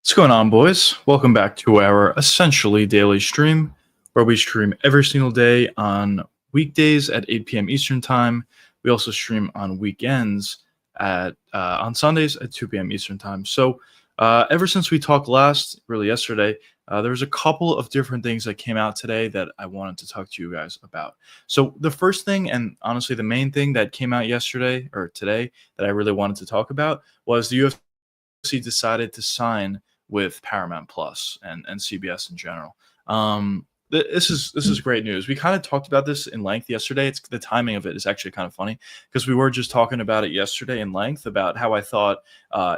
What's going on, boys? Welcome back to our essentially daily stream, where we stream every single day on weekdays at 8 p.m. Eastern Time. We also stream on weekends at on Sundays at 2 p.m. Eastern Time. So, ever since we talked last, really yesterday, there was a couple of different things that came out today that I wanted to talk to you guys about. So, the first thing, and honestly, the main thing that came out yesterday or today that I really wanted to talk about was the UFC decided to sign with Paramount Plus and CBS in general. This is great news. We kind of talked about this in length yesterday. It's the timing of it is actually kind of funny because we were just talking about it yesterday in length about how I thought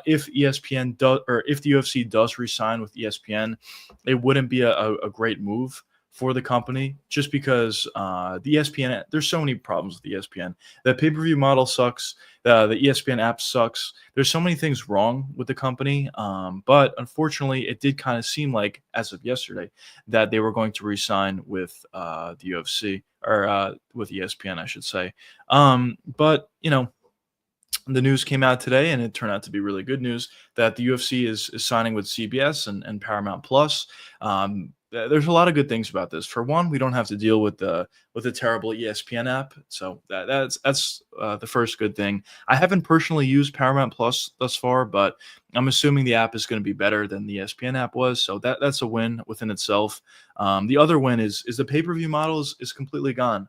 if ESPN does or if the UFC does resign with ESPN, it wouldn't be a great move for the company just because the ESPN there's so many problems with ESPN. The pay-per-view model sucks. The ESPN app sucks. There's so many things wrong with the company, but unfortunately, it did kind of seem like, as of yesterday, that they were going to re-sign with the UFC or with ESPN, I should say. But the news came out today, and it turned out to be really good news that the UFC is signing with CBS and Paramount Plus. There's a lot of good things about this. For one, we don't have to deal with the terrible ESPN app, so that's the first good thing. I haven't personally used Paramount Plus thus far, but I'm assuming the app is going to be better than the ESPN app was, so that's a win within itself. The other win is the pay-per-view model is completely gone.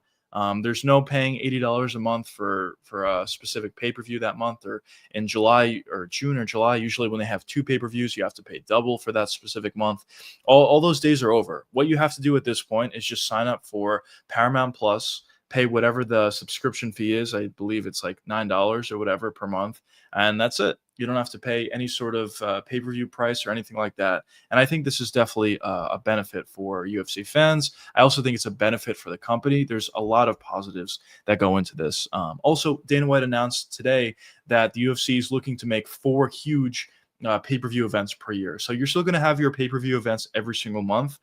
There's no paying $80 a month for a specific pay-per-view that month, or in July or June or July. Usually when they have two pay-per-views, you have to pay double for that specific month. All those days are over. What you have to do at this point is just sign up for Paramount Plus, pay whatever the subscription fee is. I believe it's like $9 or whatever per month, and that's it. You don't have to pay any sort of pay-per-view price or anything like that. And I think this is definitely a benefit for UFC fans. I also think it's a benefit for the company. There's a lot of positives that go into this. Also, Dana White announced today that the UFC is looking to make 4 huge pay-per-view events per year. So you're still going to have your pay-per-view events every single month,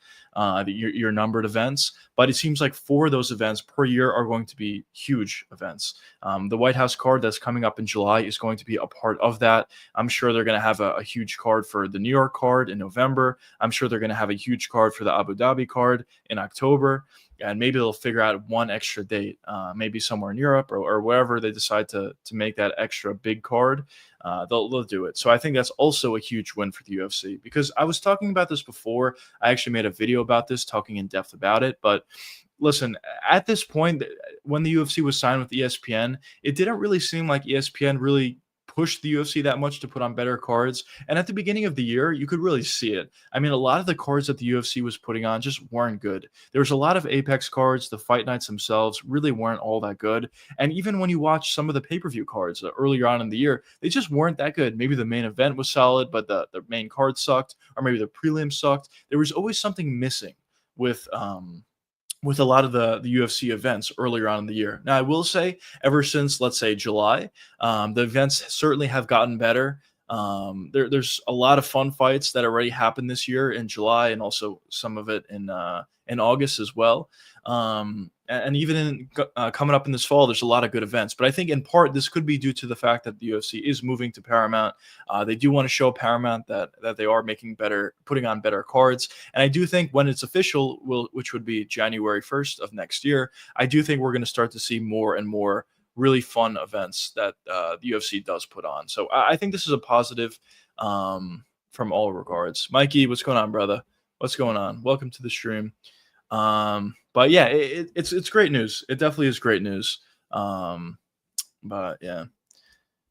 your numbered events, but it seems like 4 of those events per year are going to be huge events. The White House card that's coming up in July is going to be a part of that. I'm sure they're going to have a huge card for the New York card in November. I'm sure they're going to have a huge card for the Abu Dhabi card in October. And maybe they'll figure out one extra date, maybe somewhere in Europe or wherever they decide to make that extra big card. They'll do it. So I think that's also a huge win for the UFC, because I was talking about this before. I actually made a video about this, talking in depth about it. But listen, at this point, when the UFC was signed with ESPN, it didn't really seem like ESPN really pushed the UFC that much to put on better cards. And at the beginning of the year, you could really see it. I mean, a lot of the cards that the UFC was putting on just weren't good. There was a lot of Apex cards. The fight nights themselves really weren't all that good. And even when you watch some of the pay-per-view cards earlier on in the year, they just weren't that good. Maybe the main event was solid, but the main card sucked, or maybe the prelim sucked. There was always something missing with a lot of the UFC events earlier on in the year. Now, I will say, ever since, let's say, July, the events certainly have gotten better. There's a lot of fun fights that already happened this year in July, and also some of it in August as well. And even in coming up in this fall, there's a lot of good events. But I think in part this could be due to the fact that the UFC is moving to Paramount. They do want to show Paramount that they are putting on better cards. And I do think when it's official, which would be January 1st of next year, I do think we're going to start to see more and more really fun events that the UFC does put on. So I think this is a positive from all regards. Mikey, what's going on, brother? What's going on? Welcome to the stream. But yeah, it's great news. It definitely is great news. But yeah,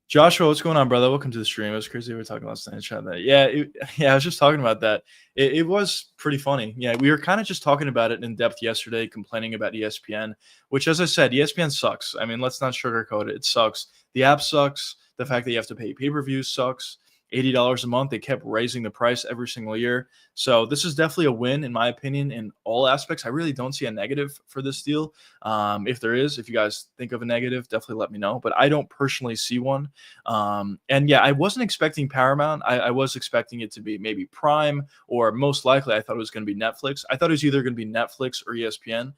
Joshua, what's going on, brother? Welcome to the stream. It was crazy. We were talking last night in chat that. Yeah, I was just talking about that. It was pretty funny. Yeah, we were kind of just talking about it in depth yesterday, complaining about ESPN, which, as I said, ESPN sucks. I mean, let's not sugarcoat it. It sucks. The app sucks. The fact that you have to pay pay-per-views sucks. $80 a month. They kept raising the price every single year. So this is definitely a win, in my opinion, in all aspects. I really don't see a negative for this deal. If there is, if you guys think of a negative, definitely let me know. But I don't personally see one. And yeah, I wasn't expecting Paramount. I was expecting it to be maybe Prime, or most likely I thought it was going to be Netflix. I thought it was either going to be Netflix or ESPN.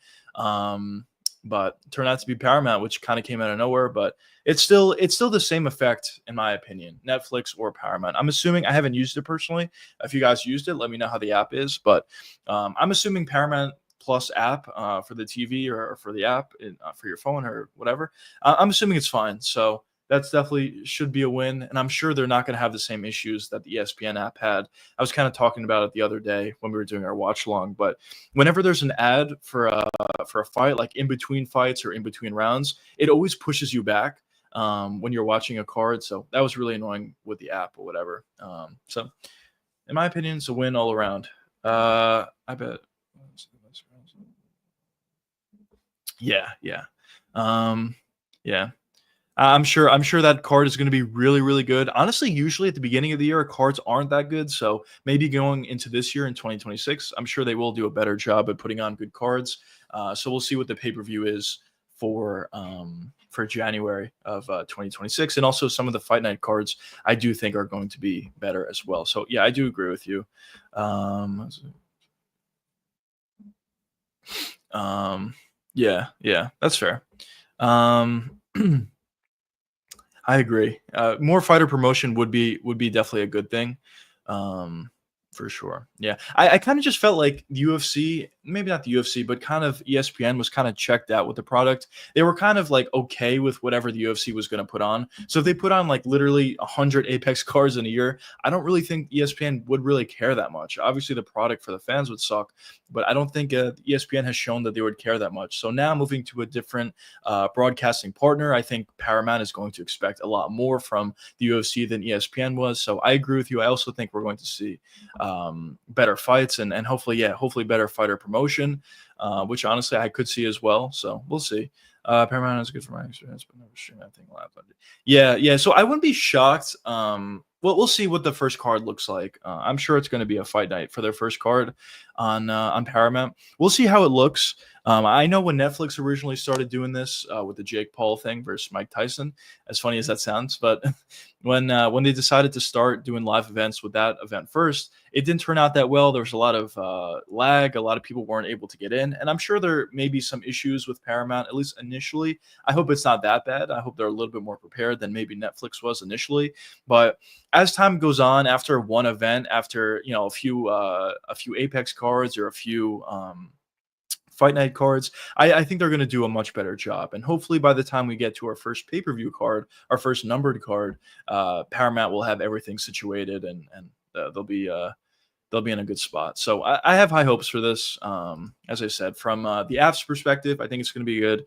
but turned out to be Paramount, which kind of came out of nowhere. But it's still the same effect in my opinion, Netflix or Paramount. I'm assuming I haven't used it personally. If you guys used it, let me know how the app is. But I'm assuming Paramount Plus app for the TV or for the app for your phone or whatever. I'm assuming it's fine. So that's definitely should be a win. And I'm sure they're not going to have the same issues that the ESPN app had. I was kind of talking about it the other day when we were doing our watch long. But whenever there's an ad for a fight, like in between fights or in between rounds, it always pushes you back when you're watching a card. So that was really annoying with the app or whatever. So in my opinion, it's a win all around. I bet. Yeah, yeah. Yeah. I'm sure that card is going to be really, really good. Honestly, usually at the beginning of the year, cards aren't that good. So maybe going into this year in 2026, I'm sure they will do a better job at putting on good cards. So we'll see what the pay-per-view is for January of 2026, and also some of the fight night cards I do think are going to be better as well. So yeah, I do agree with you. Um, yeah, yeah, that's fair. Um, I agree. More fighter promotion would be definitely a good thing, um, for sure. Yeah, I kind of just felt like the UFC, maybe not the UFC, but kind of ESPN was kind of checked out with the product. They were kind of like okay with whatever the UFC was going to put on. So if they put on like literally 100 Apex cards in a year, I don't really think ESPN would really care that much. Obviously, the product for the fans would suck, but I don't think ESPN has shown that they would care that much. So now moving to a different broadcasting partner, I think Paramount is going to expect a lot more from the UFC than ESPN was. So I agree with you. I also think we're going to see better fights and hopefully, yeah, hopefully better fighter promotion, which honestly I could see as well. So we'll see. Paramount is good for my experience, but never stream anything live. Yeah, yeah. So I wouldn't be shocked. Well, we'll see what the first card looks like. I'm sure it's going to be a fight night for their first card on Paramount. We'll see how it looks. I know when Netflix originally started doing this with the Jake Paul thing versus Mike Tyson, as funny as that sounds, but when they decided to start doing live events with that event first, it didn't turn out that well. There was a lot of lag. A lot of people weren't able to get in, and I'm sure there may be some issues with Paramount, at least initially. I hope it's not that bad. I hope they're a little bit more prepared than maybe Netflix was initially. But as time goes on, after one event, after a few Apex cards or a few fight night cards, I think they're going to do a much better job. And hopefully by the time we get to our first pay-per-view card, our first numbered card, Paramount will have everything situated and they'll be in a good spot. So I have high hopes for this. As I said, from the app's perspective, I think it's going to be good.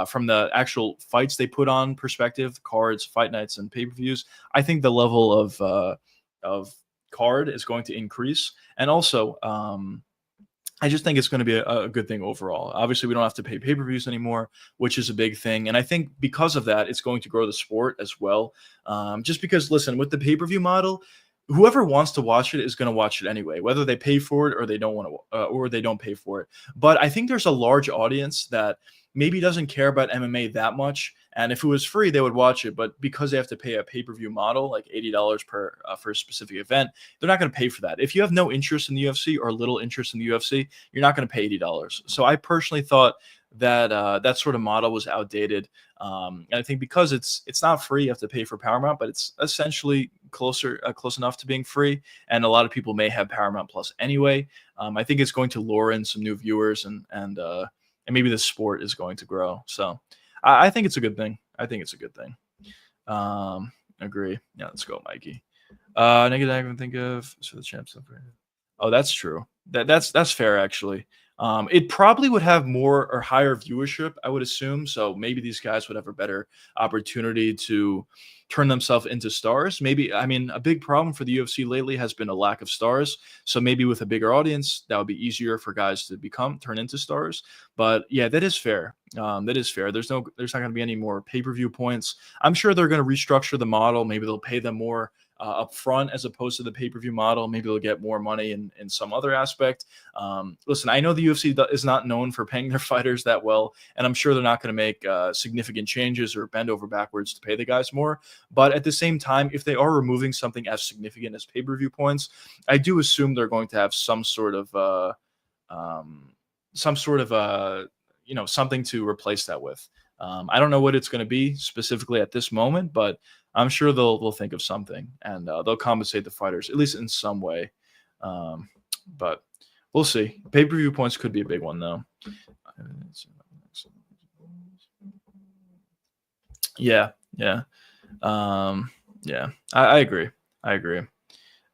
From the actual fights they put on perspective, cards, fight nights, and pay-per-views, I think the level of card is going to increase. And also, I just think it's going to be a good thing overall. Obviously, we don't have to pay pay-per-views anymore, which is a big thing. And I think because of that, it's going to grow the sport as well. Just because, listen, with the pay-per-view model, whoever wants to watch it is going to watch it anyway, whether they pay for it or they don't want to, or they don't pay for it. But I think there's a large audience that maybe doesn't care about MMA that much. And if it was free, they would watch it. But because they have to pay a pay-per-view model, like $80 per for a specific event, they're not going to pay for that. If you have no interest in the UFC or little interest in the UFC, you're not going to pay $80. So I personally thought that that sort of model was outdated. And I think because it's not free, you have to pay for Paramount, but it's essentially close enough to being free. And a lot of people may have Paramount Plus anyway. I think it's going to lure in some new viewers and maybe the sport is going to grow. So I think it's a good thing. I think it's a good thing. Agree. Yeah, let's go, Mikey. Negative I can think of. So the champs. Oh, that's true. That's fair actually. It probably would have more or higher viewership, I would assume. So maybe these guys would have a better opportunity to turn themselves into stars. Maybe, I mean, a big problem for the UFC lately has been a lack of stars. So maybe with a bigger audience, that would be easier for guys to turn into stars. But yeah, that is fair. That is fair. There's not going to be any more pay-per-view points. I'm sure they're going to restructure the model. Maybe they'll pay them more up front as opposed to the pay-per-view model. Maybe they'll get more money in some other aspect. Listen, I know the UFC is not known for paying their fighters that well, and I'm sure they're not going to make significant changes or bend over backwards to pay the guys more. But at the same time, if they are removing something as significant as pay-per-view points, I do assume they're going to have some sort of something to replace that with. I don't know what it's going to be specifically at this moment, but I'm sure they'll think of something, and they'll compensate the fighters at least in some way. But we'll see. Pay-per-view points could be a big one though. Yeah, yeah, yeah. I agree. I agree.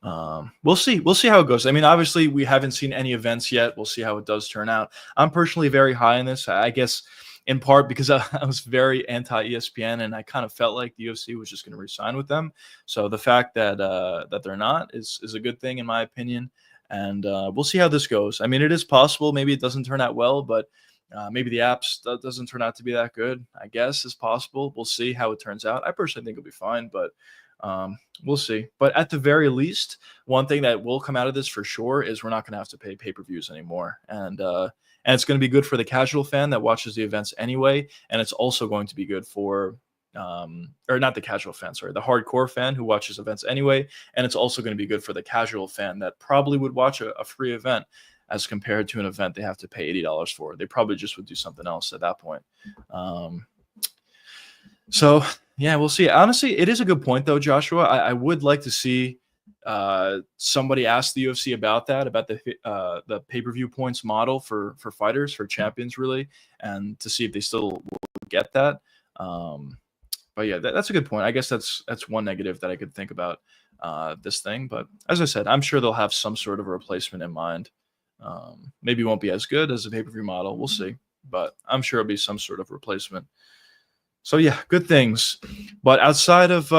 We'll see. We'll see how it goes. I mean, obviously, we haven't seen any events yet. We'll see how it does turn out. I'm personally very high in this. I guess in part because I was very anti ESPN, and I kind of felt like the UFC was just going to resign with them. So the fact that they're not is a good thing in my opinion. And we'll see how this goes. I mean, it is possible. Maybe it doesn't turn out well, but maybe the apps doesn't turn out to be that good. I guess is possible. We'll see how it turns out. I personally think it'll be fine, but we'll see. But at the very least, one thing that will come out of this for sure is we're not going to have to pay pay-per-views anymore, and it's going to be good for the casual fan that watches the events anyway, and it's also going to be good for or not the casual fan, sorry, the hardcore fan who watches events anyway, and it's also going to be good for the casual fan that probably would watch a free event as compared to an event they have to pay $80 for. They probably just would do something else at that point. So yeah, we'll see. Honestly, it is a good point though, Joshua. I would like to see somebody ask the UFC about that, about the pay-per-view points model for fighters, for champions really, and to see if they still will get that. But yeah, that's a good point. I guess that's one negative that I could think about this thing. But as I said, I'm sure they'll have some sort of a replacement in mind. Maybe it won't be as good as a pay-per-view model. We'll see. But I'm sure it'll be some sort of replacement. So yeah, good things. But outside of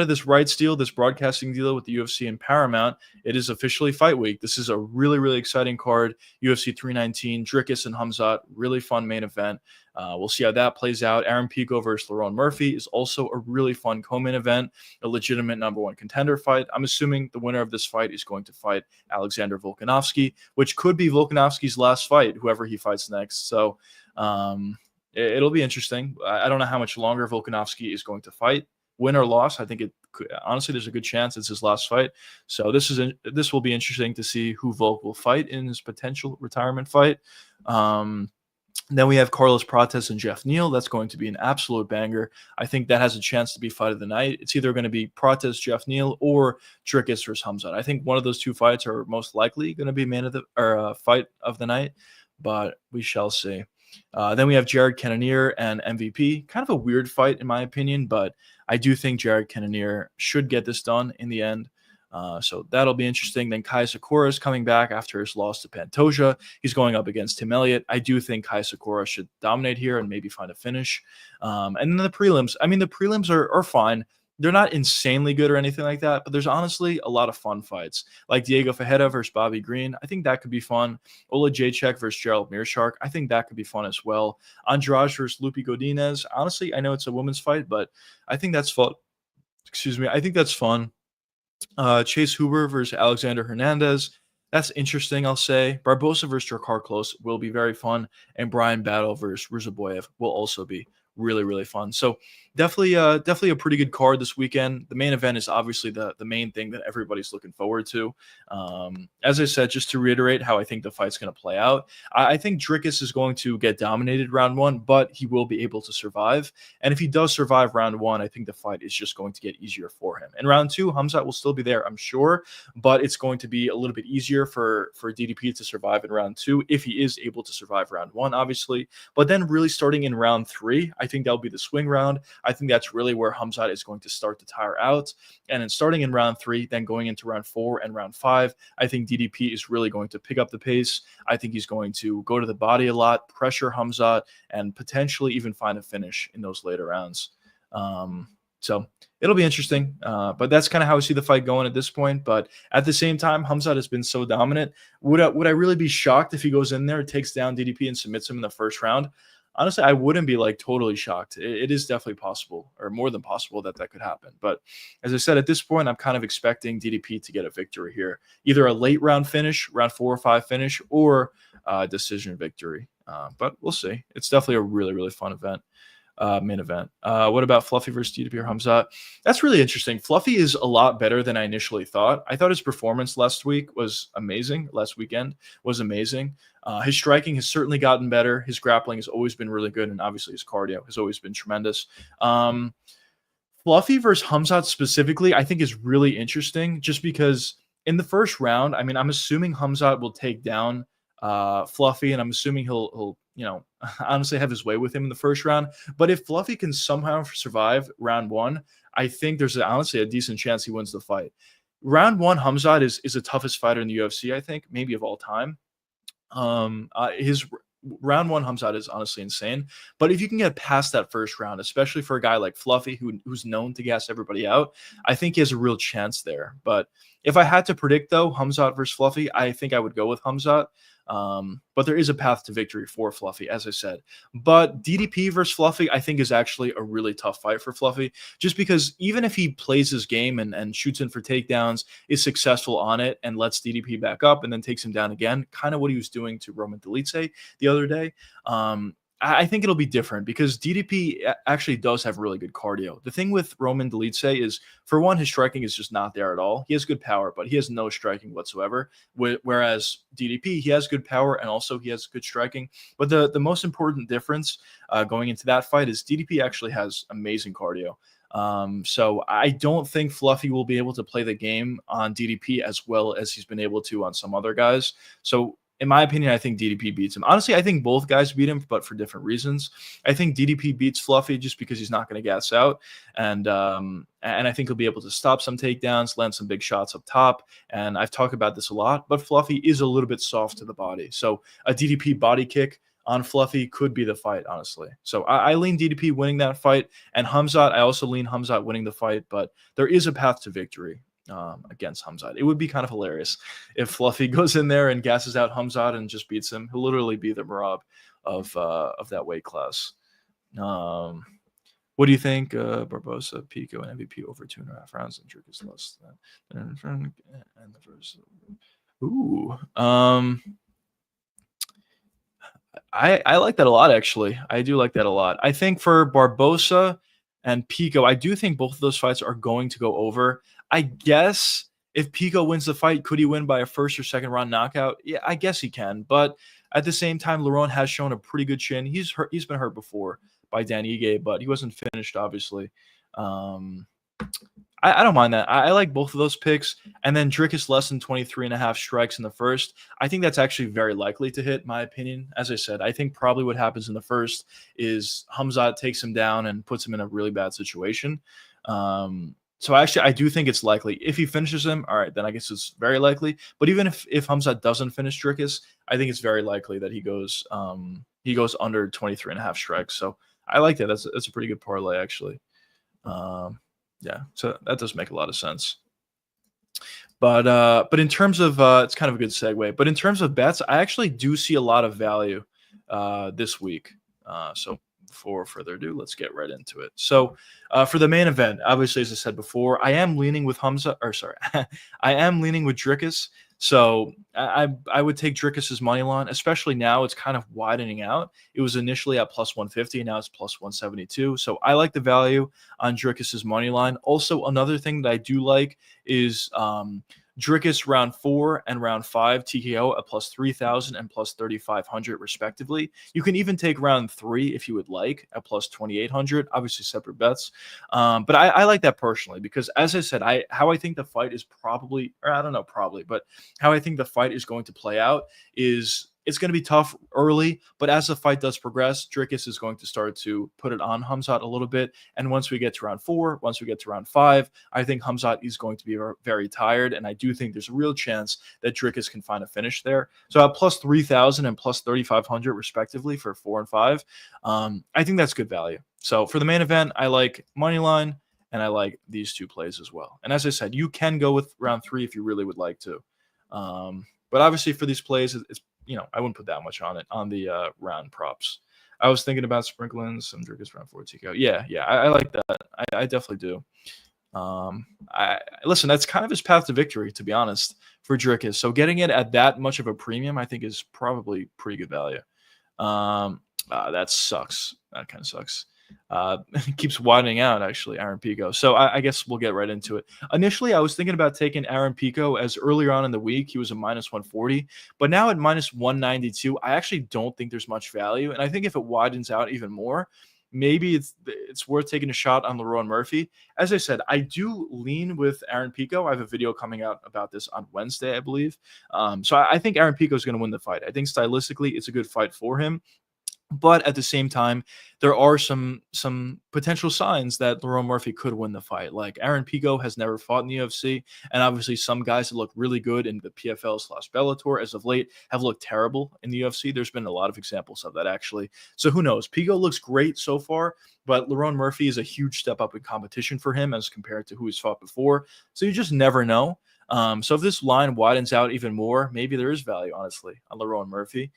this rights deal, this broadcasting deal with the UFC and Paramount, it is officially fight week. This is a really, really exciting card. UFC 319, Dricus and Hamzat, really fun main event. We'll see how that plays out. Aaron Pico versus Lerone Murphy is also a really fun co-main event, a legitimate number one contender fight. I'm assuming the winner of this fight is going to fight Alexander Volkanovski, which could be Volkanovski's last fight, whoever he fights next. So it'll be interesting. I don't know how much longer Volkanovski is going to fight. Win or loss, I think it could, honestly, there's a good chance it's his last fight. So this will be interesting to see who Volk will fight in his potential retirement fight. Then we have Carlos Prates and Jeff Neal. That's going to be an absolute banger. I think that has a chance to be fight of the night. It's either going to be Prates, Jeff Neal, or Dricus versus Hamzat. I think one of those two fights are most likely going to be fight of the night, but we shall see. Then we have Jared Cannonier and MVP. Kind of a weird fight in my opinion, but I do think Jared Cannonier should get this done in the end. So that'll be interesting. Then Kai Sakura is coming back after his loss to Pantoja. He's going up against Tim Elliott. I do think Kai Sakura should dominate here and maybe find a finish. And then the prelims. I mean, the prelims are fine. They're not insanely good or anything like that, but there's honestly a lot of fun fights. Like Diego Fajeda versus Bobby Green. I think that could be fun. Ola Jacek versus Gerald Meerschaert. I think that could be fun as well. Andrade versus Lupi Godinez. Honestly, I know it's a women's fight, but I think that's fun. Excuse me. I think that's fun. Chase Huber versus Alexander Hernandez. That's interesting, I'll say. Barbosa versus Drakkar Klose will be very fun. And Brian Battle versus Ruzaboyev will also be really, really fun. So definitely a pretty good card this weekend. The main event is obviously the main thing that everybody's looking forward to. As I said, just to reiterate how I think the fight's going to play out, I think Dricus is going to get dominated round one, but he will be able to survive. And if he does survive round one, I think the fight is just going to get easier for him. In round two, Hamzat will still be there, I'm sure, but it's going to be a little bit easier for DDP to survive in round two if he is able to survive round one, obviously. But then really starting in round three, I think that'll be the swing round. I think that's really where Hamzat is going to start to tire out. And then starting in round three, then going into round four and round five, I think DDP is really going to pick up the pace. I think he's going to go to the body a lot, pressure Hamzat, and potentially even find a finish in those later rounds. So it'll be interesting. But that's kind of how I see the fight going at this point. But at the same time, Hamzat has been so dominant. Would I really be shocked if he goes in there, takes down DDP, and submits him in the first round? Honestly, I wouldn't be like totally shocked. It is definitely possible, or more than possible, that could happen. But as I said, at this point, I'm kind of expecting DDP to get a victory here, either a late round finish, round 4 or 5 finish, or a decision victory. But we'll see. It's definitely a really, really fun event. main event. What about Fluffy versus DDP or Hamzat? That's really interesting. Fluffy is a lot better than I initially thought. I thought his performance last week was amazing. Last weekend was amazing. His striking has certainly gotten better. His grappling has always been really good, and obviously his cardio has always been tremendous. Fluffy versus Hamzat specifically, I think is really interesting just because in the first round, I mean, I'm assuming Hamzat will take down Fluffy, and I'm assuming he'll honestly have his way with him in the first round. But if Fluffy can somehow survive round one, I think there's honestly a decent chance he wins the fight. Round one, Hamzat is the toughest fighter in the UFC, I think, maybe of all time. His round one Hamzat is honestly insane. But if you can get past that first round, especially for a guy like Fluffy, who's known to gas everybody out, I think he has a real chance there. But if I had to predict, though, Hamzat versus Fluffy, I think I would go with Hamzat. But there is a path to victory for Fluffy, as I said. But DDP versus Fluffy, I think, is actually a really tough fight for Fluffy, just because even if he plays his game and shoots in for takedowns, is successful on it, and lets DDP back up and then takes him down again, kind of what he was doing to Roman Dolidze the other day. I think it'll be different because DDP actually does have really good cardio. The thing with Roman Dolidze is, for one, his striking is just not there at all. He has good power, but he has no striking whatsoever. Whereas DDP, he has good power and also he has good striking. But the most important difference going into that fight is DDP actually has amazing cardio. So I don't think Fluffy will be able to play the game on DDP as well as he's been able to on some other guys. So in my opinion, I think DDP beats him. Honestly, I think both guys beat him, but for different reasons. I think DDP beats Fluffy just because he's not going to gas out, and I think he'll be able to stop some takedowns, land some big shots up top. And I've talked about this a lot, but Fluffy is a little bit soft to the body, so a DDP body kick on Fluffy could be the fight, honestly. So I lean DDP winning that fight, and Hamzat, I also lean Hamzat winning the fight, but there is a path to victory against Hamzat. It would be kind of hilarious if Fluffy goes in there and gasses out Hamzat and just beats him. He'll literally be the Marab of that weight class. What do you think? Barbosa, Pico, and MVP over 2.5 rounds, and Drake is less than and the first. Ooh, I like that a lot, actually. I do like that a lot. I think for Barbosa and Pico, I do think both of those fights are going to go over. I guess if Pico wins the fight, could he win by a first or second round knockout? Yeah, I guess he can. But at the same time, Lerone has shown a pretty good chin. He's been hurt before by Dan Ige, but he wasn't finished, obviously. I don't mind that. I like both of those picks. And then Dricus less than 23.5 strikes in the first. I think that's actually very likely to hit, my opinion. As I said, I think probably what happens in the first is Hamzat takes him down and puts him in a really bad situation. So actually, I do think it's likely. If he finishes him, all right, then I guess it's very likely. But even if Hamzat doesn't finish Dricus, I think it's very likely that he goes under 23.5 strikes. So I like that. That's a pretty good parlay, actually. Yeah, so that does make a lot of sense. But in terms of it's kind of a good segue. But in terms of bets, I actually do see a lot of value this week. So before further ado, let's get right into it. So for the main event, obviously, as I said before, I am leaning with I am leaning with Dricus. So I would take Dricus's money line, especially now it's kind of widening out. It was initially at plus 150, now it's plus 172. So I like the value on Dricus's money line. Also, another thing that I do like is Dricus round 4 and round 5 TKO at plus 3,000 and plus 3,500 respectively. You can even take round 3 if you would like at plus 2,800. Obviously separate bets, but I like that personally because, as I said, how I think the fight is how I think the fight is going to play out is it's going to be tough early, but as the fight does progress, Dricus is going to start to put it on Hamzat a little bit. And once we get to round 4, once we get to round 5, I think Hamzat is going to be very tired. And I do think there's a real chance that Dricus can find a finish there. So at plus 3,000 and plus 3,500 respectively for 4 and 5, I think that's good value. So for the main event, I like money line and I like these two plays as well. And as I said, you can go with round 3 if you really would like to. But obviously for these plays, it's I wouldn't put that much on it on the round props. I was thinking about sprinkling some Dricus round 4 TKO. Yeah, I like that. I definitely do. Listen, that's kind of his path to victory, to be honest, for Dricus. So getting it at that much of a premium, I think, is probably pretty good value. That sucks. That kind of sucks. keeps widening out, actually, Aaron Pico. So I guess we'll get right into it. Initially, I was thinking about taking Aaron Pico as earlier on in the week. He was a minus 140, but now at minus 192, I actually don't think there's much value. And I think if it widens out even more, maybe it's worth taking a shot on Lerone Murphy. As I said, I do lean with Aaron Pico. I have a video coming out about this on Wednesday, I believe. So I think Aaron Pico is going to win the fight. I think stylistically, it's a good fight for him. But at the same time, there are some potential signs that Lerone Murphy could win the fight. Like Aaron Pico has never fought in the UFC, and obviously some guys that look really good in the PFL/Bellator as of late have looked terrible in the UFC. There's been a lot of examples of that, actually. So who knows? Pico looks great so far, but Lerone Murphy is a huge step up in competition for him as compared to who he's fought before. So you just never know. So if this line widens out even more, maybe there is value, honestly, on Lerone Murphy.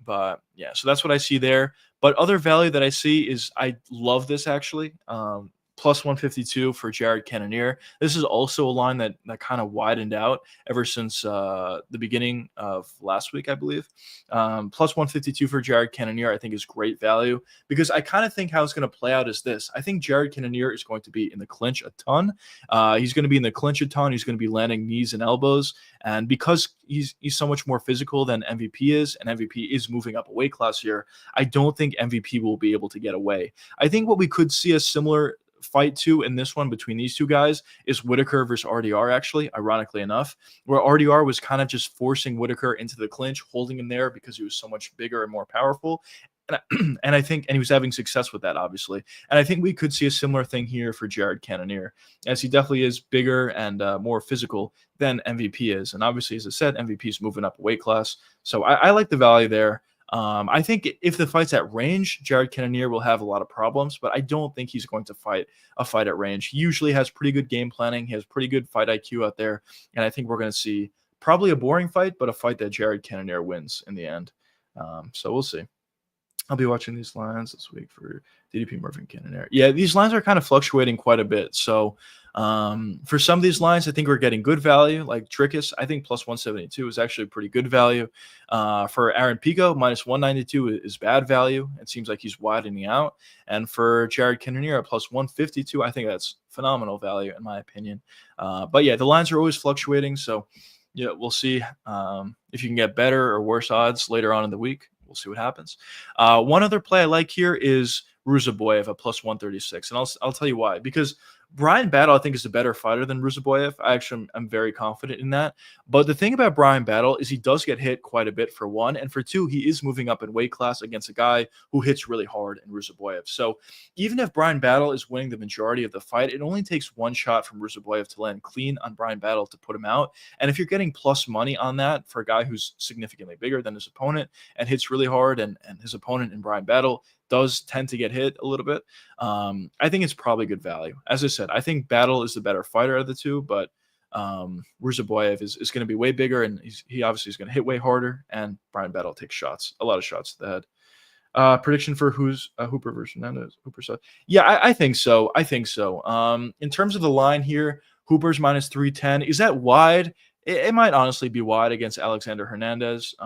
But yeah, so that's what I see there. But other value that I see is I love this, actually. Plus 152 for Jared Cannonier. This is also a line that kind of widened out ever since the beginning of last week, I believe. Plus 152 for Jared Cannonier, I think, is great value because I kind of think how it's going to play out is this. I think Jared Cannonier is going to be in the clinch a ton. He's going to be in the clinch a ton. He's going to be landing knees and elbows. And because he's so much more physical than MVP is, and MVP is moving up a weight class here, I don't think MVP will be able to get away. I think what we could see a similar fight to in this one between these two guys is Whitaker versus RDR, actually, ironically enough, where RDR was kind of just forcing Whitaker into the clinch, holding him there because he was so much bigger and more powerful. And I think, and he was having success with that, obviously. And I think we could see a similar thing here for Jared Cannonier, as he definitely is bigger and more physical than MVP is. And obviously, as I said, MVP is moving up a weight class. So I like the value there. I think if the fight's at range, Jared Cannonier will have a lot of problems, but I don't think he's going to fight a fight at range. He usually has pretty good game planning. He has pretty good fight IQ out there. And I think we're going to see probably a boring fight, but a fight that Jared Cannonier wins in the end. So we'll see. I'll be watching these lines this week for DDP Murphy and Cannonier. Yeah, these lines are kind of fluctuating quite a bit. So for some of these lines, I think we're getting good value. Like Trickus, I think plus 172 is actually pretty good value. For Aaron Pico, minus 192 is bad value. It seems like he's widening out. And for Jared Cannonier, plus 152, I think that's phenomenal value in my opinion. But yeah, the lines are always fluctuating. So yeah, we'll see if you can get better or worse odds later on in the week. We'll see what happens. One other play I like here is Ruzaboyev at plus 136. And I'll tell you why. Because Brian Battle, I think, is a better fighter than Ruzaboyev. I'm very confident in that. But the thing about Brian Battle is he does get hit quite a bit, for one. And for two, he is moving up in weight class against a guy who hits really hard in Ruzaboyev. So even if Brian Battle is winning the majority of the fight, it only takes one shot from Ruzaboyev to land clean on Brian Battle to put him out. And if you're getting plus money on that for a guy who's significantly bigger than his opponent and hits really hard, and his opponent in Brian Battle does tend to get hit a little bit, I think it's probably good value. As I said, I think Battle is the better fighter of the two, but Ruzaboyev is going to be way bigger, and he obviously is going to hit way harder, and Brian Battle takes shots, a lot of shots to the head. Prediction for who's Hooper versus Hernandez? Hooper said, yeah, I think so. In terms of the line here, Hooper's minus 310. Is that wide? It might honestly be wide against Alexander Hernandez,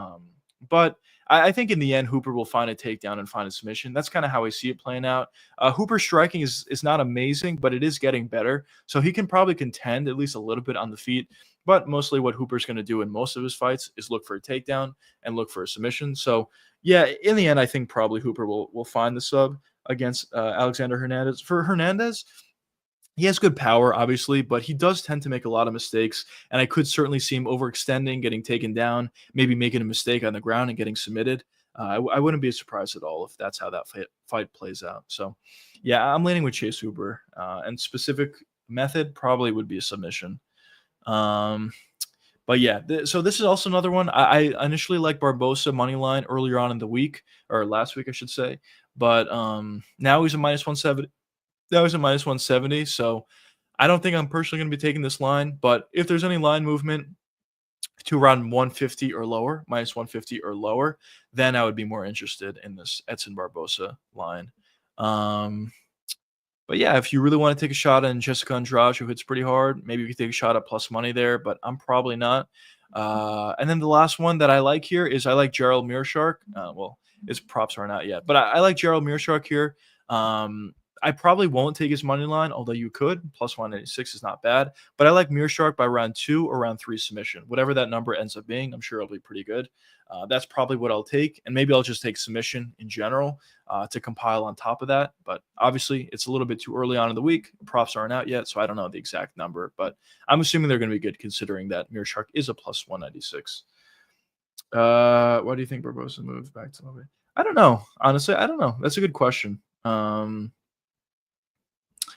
but I think in the end, Hooper will find a takedown and find a submission. That's kind of how I see it playing out. Hooper's striking is not amazing, but it is getting better. So he can probably contend at least a little bit on the feet. But mostly what Hooper's going to do in most of his fights is look for a takedown and look for a submission. So, yeah, in the end, I think probably Hooper will find the sub against Alexander Hernandez. For Hernandez, he has good power, obviously, but he does tend to make a lot of mistakes, and I could certainly see him overextending, getting taken down, maybe making a mistake on the ground and getting submitted. I wouldn't be surprised at all if that's how that fight plays out. So, yeah, I'm leaning with Chase Hooper, and specific method probably would be a submission. But yeah, so this is also another one. I initially liked Barbosa money line earlier on in the week, or last week, I should say, but now he's a minus 170. That was a minus 170, so I don't think I'm personally going to be taking this line. But if there's any line movement to around 150 or lower, minus 150 or lower, then I would be more interested in this Edson Barbosa line. But yeah, if you really want to take a shot on Jessica Andrade, who hits pretty hard, maybe you could take a shot at plus money there, but I'm probably not. And then the last one that I like here is I like Gerald Meerschaert. Well, His props aren't out yet. But I like Gerald Meerschaert here. I probably won't take his money line, although you could. Plus 186 is not bad. But I like Meerschaert by round 2 or round 3 submission. Whatever that number ends up being, I'm sure it'll be pretty good. That's probably what I'll take. And maybe I'll just take submission in general to compile on top of that. But obviously, it's a little bit too early on in the week. Props aren't out yet, so I don't know the exact number. But I'm assuming they're going to be good considering that Meerschaert is a plus 196. Why do you think Barbosa moved back to Lobby? I don't know. Honestly, I don't know. That's a good question.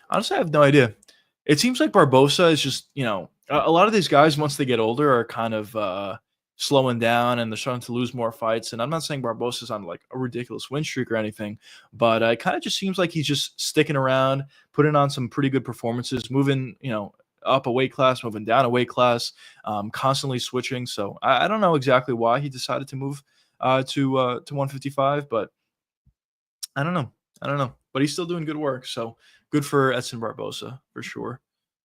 Honestly, I have no idea. It seems like Barbosa is just, a lot of these guys, once they get older, are kind of slowing down and they're starting to lose more fights. And I'm not saying Barbosa's on like a ridiculous win streak or anything, but it kind of just seems like he's just sticking around, putting on some pretty good performances, moving, up a weight class, moving down a weight class, constantly switching. So I don't know exactly why he decided to move to 155, but I don't know. But he's still doing good work. So good for Edson Barbosa for sure.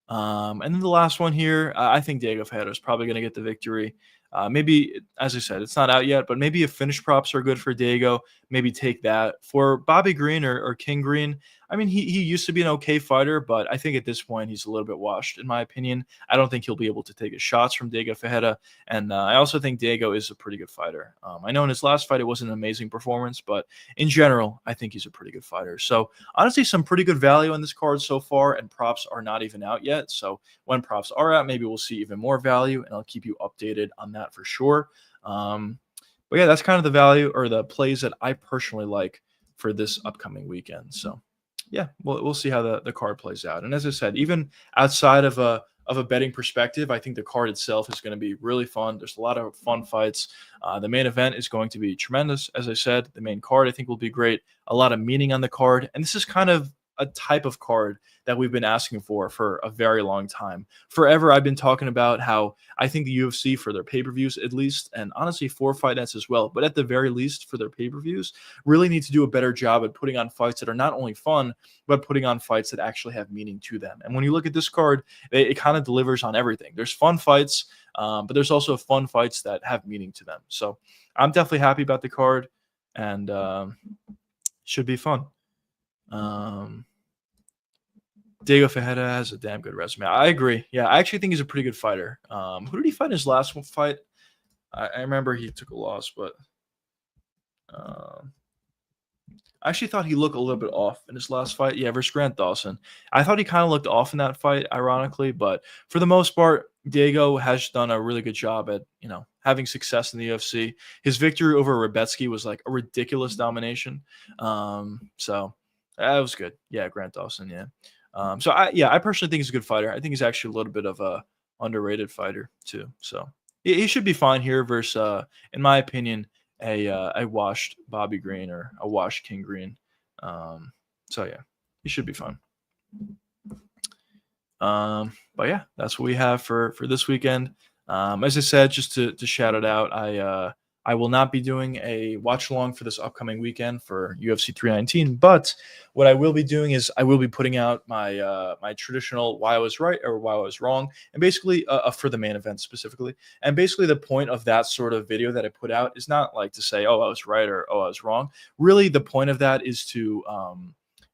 And then the last one here, I think Diego Ferreira is probably going to get the victory. Maybe, as I said, it's not out yet, but maybe if finish props are good for Diego, maybe take that. For Bobby Green or King Green, I mean, he used to be an okay fighter, but I think at this point he's a little bit washed, in my opinion. I don't think he'll be able to take his shots from Diego Ferreira, and I also think Diego is a pretty good fighter. I know in his last fight it wasn't an amazing performance, but in general, I think he's a pretty good fighter. So honestly, some pretty good value on this card so far, and props are not even out yet. So when props are out, maybe we'll see even more value, and I'll keep you updated on that for sure. But yeah, that's kind of the value or the plays that I personally like for this upcoming weekend. So yeah, we'll see how the card plays out. And as I said, even outside of a betting perspective, I think the card itself is going to be really fun. There's a lot of fun fights. The main event is going to be tremendous. As I said, the main card I think will be great. A lot of meaning on the card. And this is kind of a type of card that we've been asking for a very long time. Forever, I've been talking about how I think the UFC, for their pay-per-views at least, and honestly for fight nets as well, but at the very least for their pay-per-views, really need to do a better job at putting on fights that are not only fun, but putting on fights that actually have meaning to them. And when you look at this card, it kind of delivers on everything. There's fun fights, but there's also fun fights that have meaning to them. So I'm definitely happy about the card, and should be fun. Diego Ferreira has a damn good resume. I agree. Yeah, I actually think he's a pretty good fighter. Who did he fight in his last fight? I remember he took a loss, but I actually thought he looked a little bit off in his last fight. Yeah, versus Grant Dawson. I thought he kind of looked off in that fight, ironically, but for the most part, Diego has done a really good job at, having success in the UFC. His victory over Rebetsky was like a ridiculous domination. So that was good. Yeah, Grant Dawson, yeah. I personally think he's a good fighter. I think he's actually a little bit of a underrated fighter too. So he should be fine here versus, in my opinion, a washed Bobby Green or a washed King Green. So yeah, he should be fine. But yeah, that's what we have for this weekend. As I said, just to shout it out, I will not be doing a watch along for this upcoming weekend for UFC 319, but what I will be doing is I will be putting out my my traditional why I was right or why I was wrong, and basically for the main event specifically. And basically the point of that sort of video that I put out is not like to say, oh, I was right or oh, I was wrong. Really, the point of that is to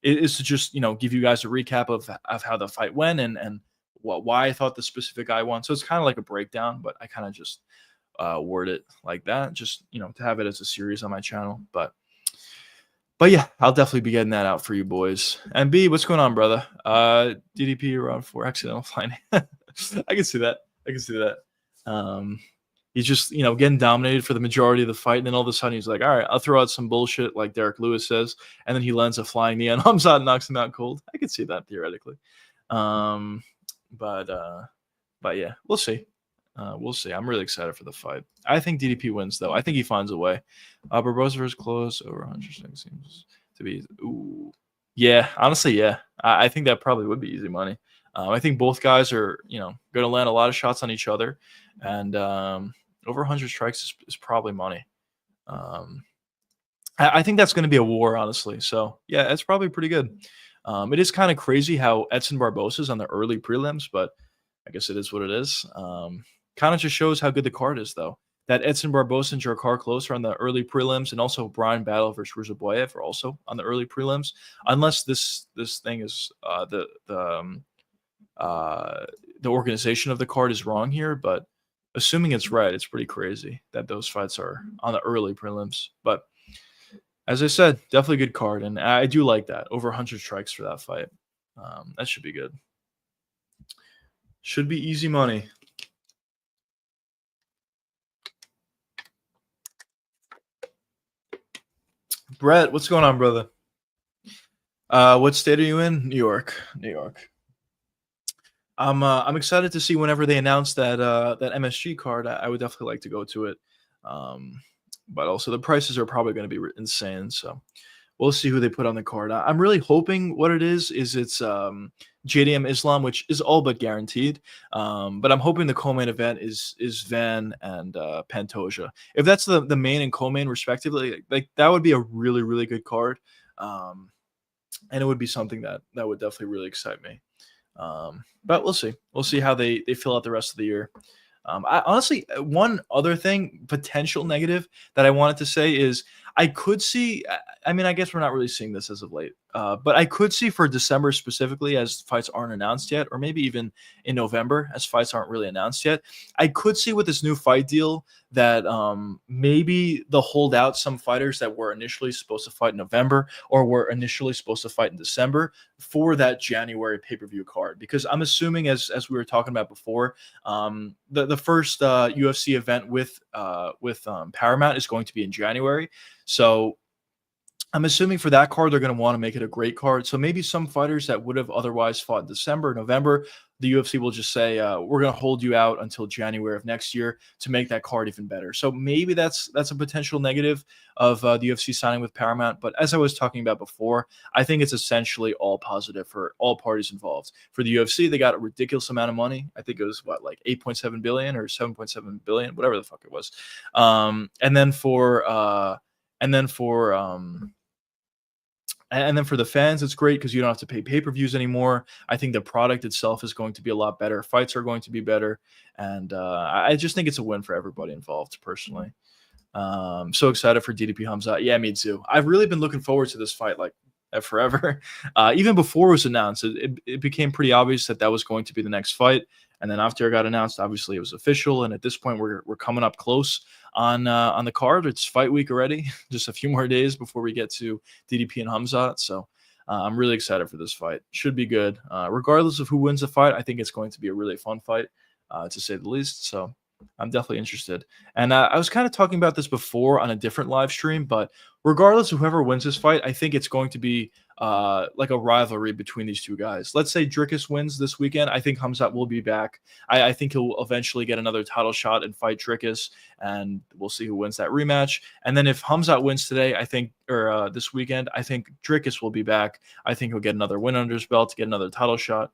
just give you guys a recap of how the fight went and why I thought the specific guy won. So it's kind of like a breakdown, but I kind of just word it like that, just to have it as a series on my channel. But yeah, I'll definitely be getting that out for you boys. And B, what's going on, brother? DDP around 4 accidental finding. I can see that. He's just getting dominated for the majority of the fight, and then all of a sudden he's like, all right, I'll throw out some bullshit like Derek Lewis says, and then he lands a flying knee on Hamzat and knocks him out cold. I could see that theoretically. But yeah, we'll see. We'll see. I'm really excited for the fight. I think DDP wins, though. I think he finds a way. Barbosa versus close over 100 seems to be. Ooh, yeah. Honestly, yeah. I think that probably would be easy money. I think both guys are, going to land a lot of shots on each other, and over 100 strikes is probably money. I think that's going to be a war, honestly. So yeah, it's probably pretty good. It is kind of crazy how Edson Barbosa is on the early prelims, but I guess it is what it is. Kind of just shows how good the card is, though. that Edson Barbosa and Jakar Close are on the early prelims, and also Brian Battle versus Ruzaboyev are also on the early prelims. Unless this thing is uh, the organization of the card is wrong here, but assuming it's right, it's pretty crazy that those fights are on the early prelims. But as I said, definitely a good card, and I do like that. Over 100 strikes for that fight. That should be good. Should be easy money. Brett, what's going on, brother? What state are you in? New York. New York. I'm excited to see whenever they announce that MSG card. I would definitely like to go to it. But also the prices are probably going to be insane. So we'll see who they put on the card. I'm really hoping what it is it's JDM Islam, which is all but guaranteed. But I'm hoping the co-main event is Van and Pantoja. If that's the main and co-main respectively, like that would be a really, really good card. And it would be something that would definitely really excite me. But we'll see. We'll see how they fill out the rest of the year. I honestly, one other thing, potential negative that I wanted to say is I could see. I mean, I guess we're not really seeing this as of late, but I could see for December specifically, as fights aren't announced yet, or maybe even in November, as fights aren't really announced yet. I could see with this new fight deal that maybe they'll hold out some fighters that were initially supposed to fight in November or were initially supposed to fight in December for that January pay-per-view card, because I'm assuming, as we were talking about before, the first UFC event with Paramount is going to be in January. So I'm assuming for that card, they're going to want to make it a great card. So maybe some fighters that would have otherwise fought in December, November, the UFC will just say, we're going to hold you out until January of next year to make that card even better. So maybe that's a potential negative of the UFC signing with Paramount. But as I was talking about before, I think it's essentially all positive for all parties involved. For the UFC, they got a ridiculous amount of money. I think it was like 8.7 billion or 7.7 billion, whatever the fuck it was. And then for the fans, it's great because you don't have to pay pay-per-views anymore. I think the product itself is going to be a lot better. Fights are going to be better. And I just think it's a win for everybody involved, personally. So excited for DDP Hamzat. Yeah, me too. I've really been looking forward to this fight like forever. Even before it was announced, it became pretty obvious that was going to be the next fight. And then after it got announced, obviously it was official. And at this point, we're coming up close on the card. It's fight week already. Just a few more days before we get to DDP and Hamzat. So I'm really excited for this fight. Should be good. Regardless of who wins the fight, I think it's going to be a really fun fight, to say the least. So I'm definitely interested. And I was kind of talking about this before on a different live stream, but regardless of whoever wins this fight, I think it's going to be like a rivalry between these two guys. Let's say Dricus wins this weekend. I think Hamzat will be back. I think he'll eventually get another title shot and fight Dricus, and we'll see who wins that rematch. And then if Hamzat wins today, I think, or this weekend, I think Dricus will be back. I think he'll get another win under his belt to get another title shot.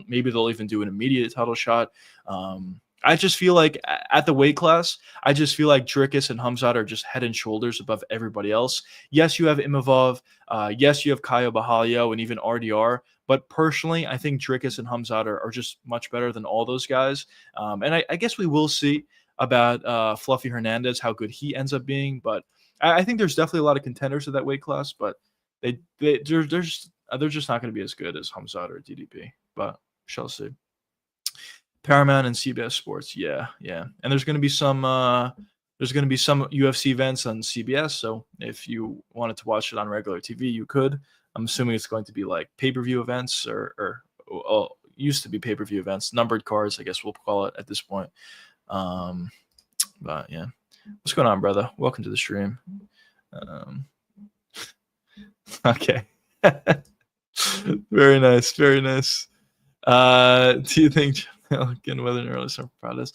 Maybe they'll even do an immediate title shot. I just feel like at the weight class, I just feel like Dricus and Hamzat are just head and shoulders above everybody else. Yes, you have Imavov. Yes, you have Caio Bahalio and even RDR. But personally, I think Dricus and Hamzat are just much better than all those guys. And I guess we will see about Fluffy Hernandez, how good he ends up being. But I think there's definitely a lot of contenders at that weight class. But they're just not going to be as good as Hamzat or DDP. But shall see. Paramount and CBS Sports, yeah. And there's going to be some UFC events on CBS. So if you wanted to watch it on regular TV, you could. I'm assuming it's going to be like pay-per-view events or used to be pay-per-view events, numbered cards, I guess we'll call it at this point. But yeah, what's going on, brother? Welcome to the stream. Okay. Very nice. Very nice. Do you think again whether an early start process?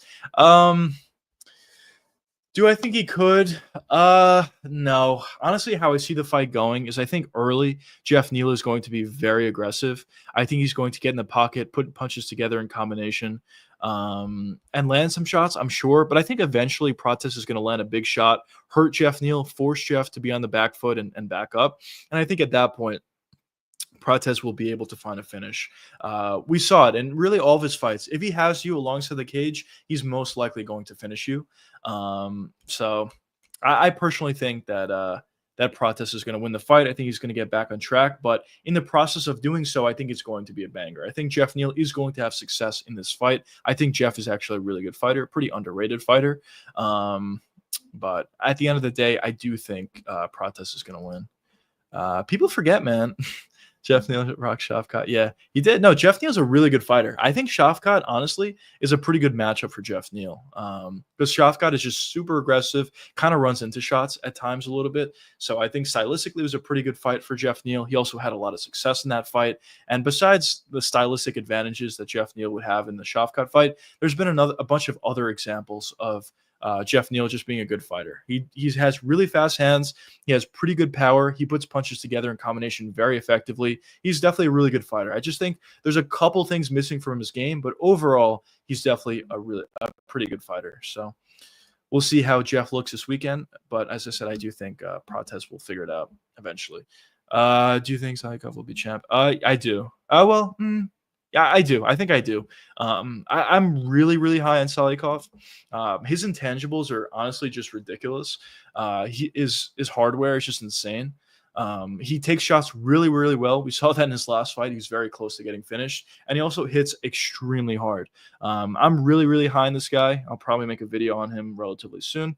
Do I think he could? No. Honestly, how I see the fight going is I think early Jeff Neal is going to be very aggressive. I think he's going to get in the pocket, put punches together in combination, and land some shots, I'm sure. But I think eventually Prates is going to land a big shot, hurt Jeff Neal, force Jeff to be on the back foot and back up. And I think at that point, Prates will be able to find a finish. We saw it in really all of his fights. If he has you alongside the cage, he's most likely going to finish you. So I personally think that that Prates is going to win the fight. I think he's going to get back on track, but in the process of doing so, I think it's going to be a banger. I think Jeff Neal is going to have success in this fight. I think Jeff is actually a really good fighter, pretty underrated fighter. But at the end of the day, I do think Prates is going to win. People forget, man. Jeff Neal, Rock Shafkat. Yeah, he did. No, Jeff Neal's a really good fighter. I think Shafkat, honestly, is a pretty good matchup for Jeff Neal. Because Shafkat is just super aggressive, kind of runs into shots at times a little bit. So I think stylistically it was a pretty good fight for Jeff Neal. He also had a lot of success in that fight. And besides the stylistic advantages that Jeff Neal would have in the Shafkat fight, there's been a bunch of other examples of Jeff Neal just being a good fighter. He has really fast hands. He has pretty good power. He puts punches together in combination very effectively. He's definitely a really good fighter. I just think there's a couple things missing from his game, but overall, he's definitely a pretty good fighter. So we'll see how Jeff looks this weekend. But as I said, I do think Prates will figure it out eventually. Do you think Salikov will be champ? I do. Yeah, I do. I think I do. I'm really, really high on Salikov. His intangibles are honestly just ridiculous. His hardware is just insane. He takes shots really, really well. We saw that in his last fight. He was very close to getting finished. And he also hits extremely hard. I'm really, really high on this guy. I'll probably make a video on him relatively soon.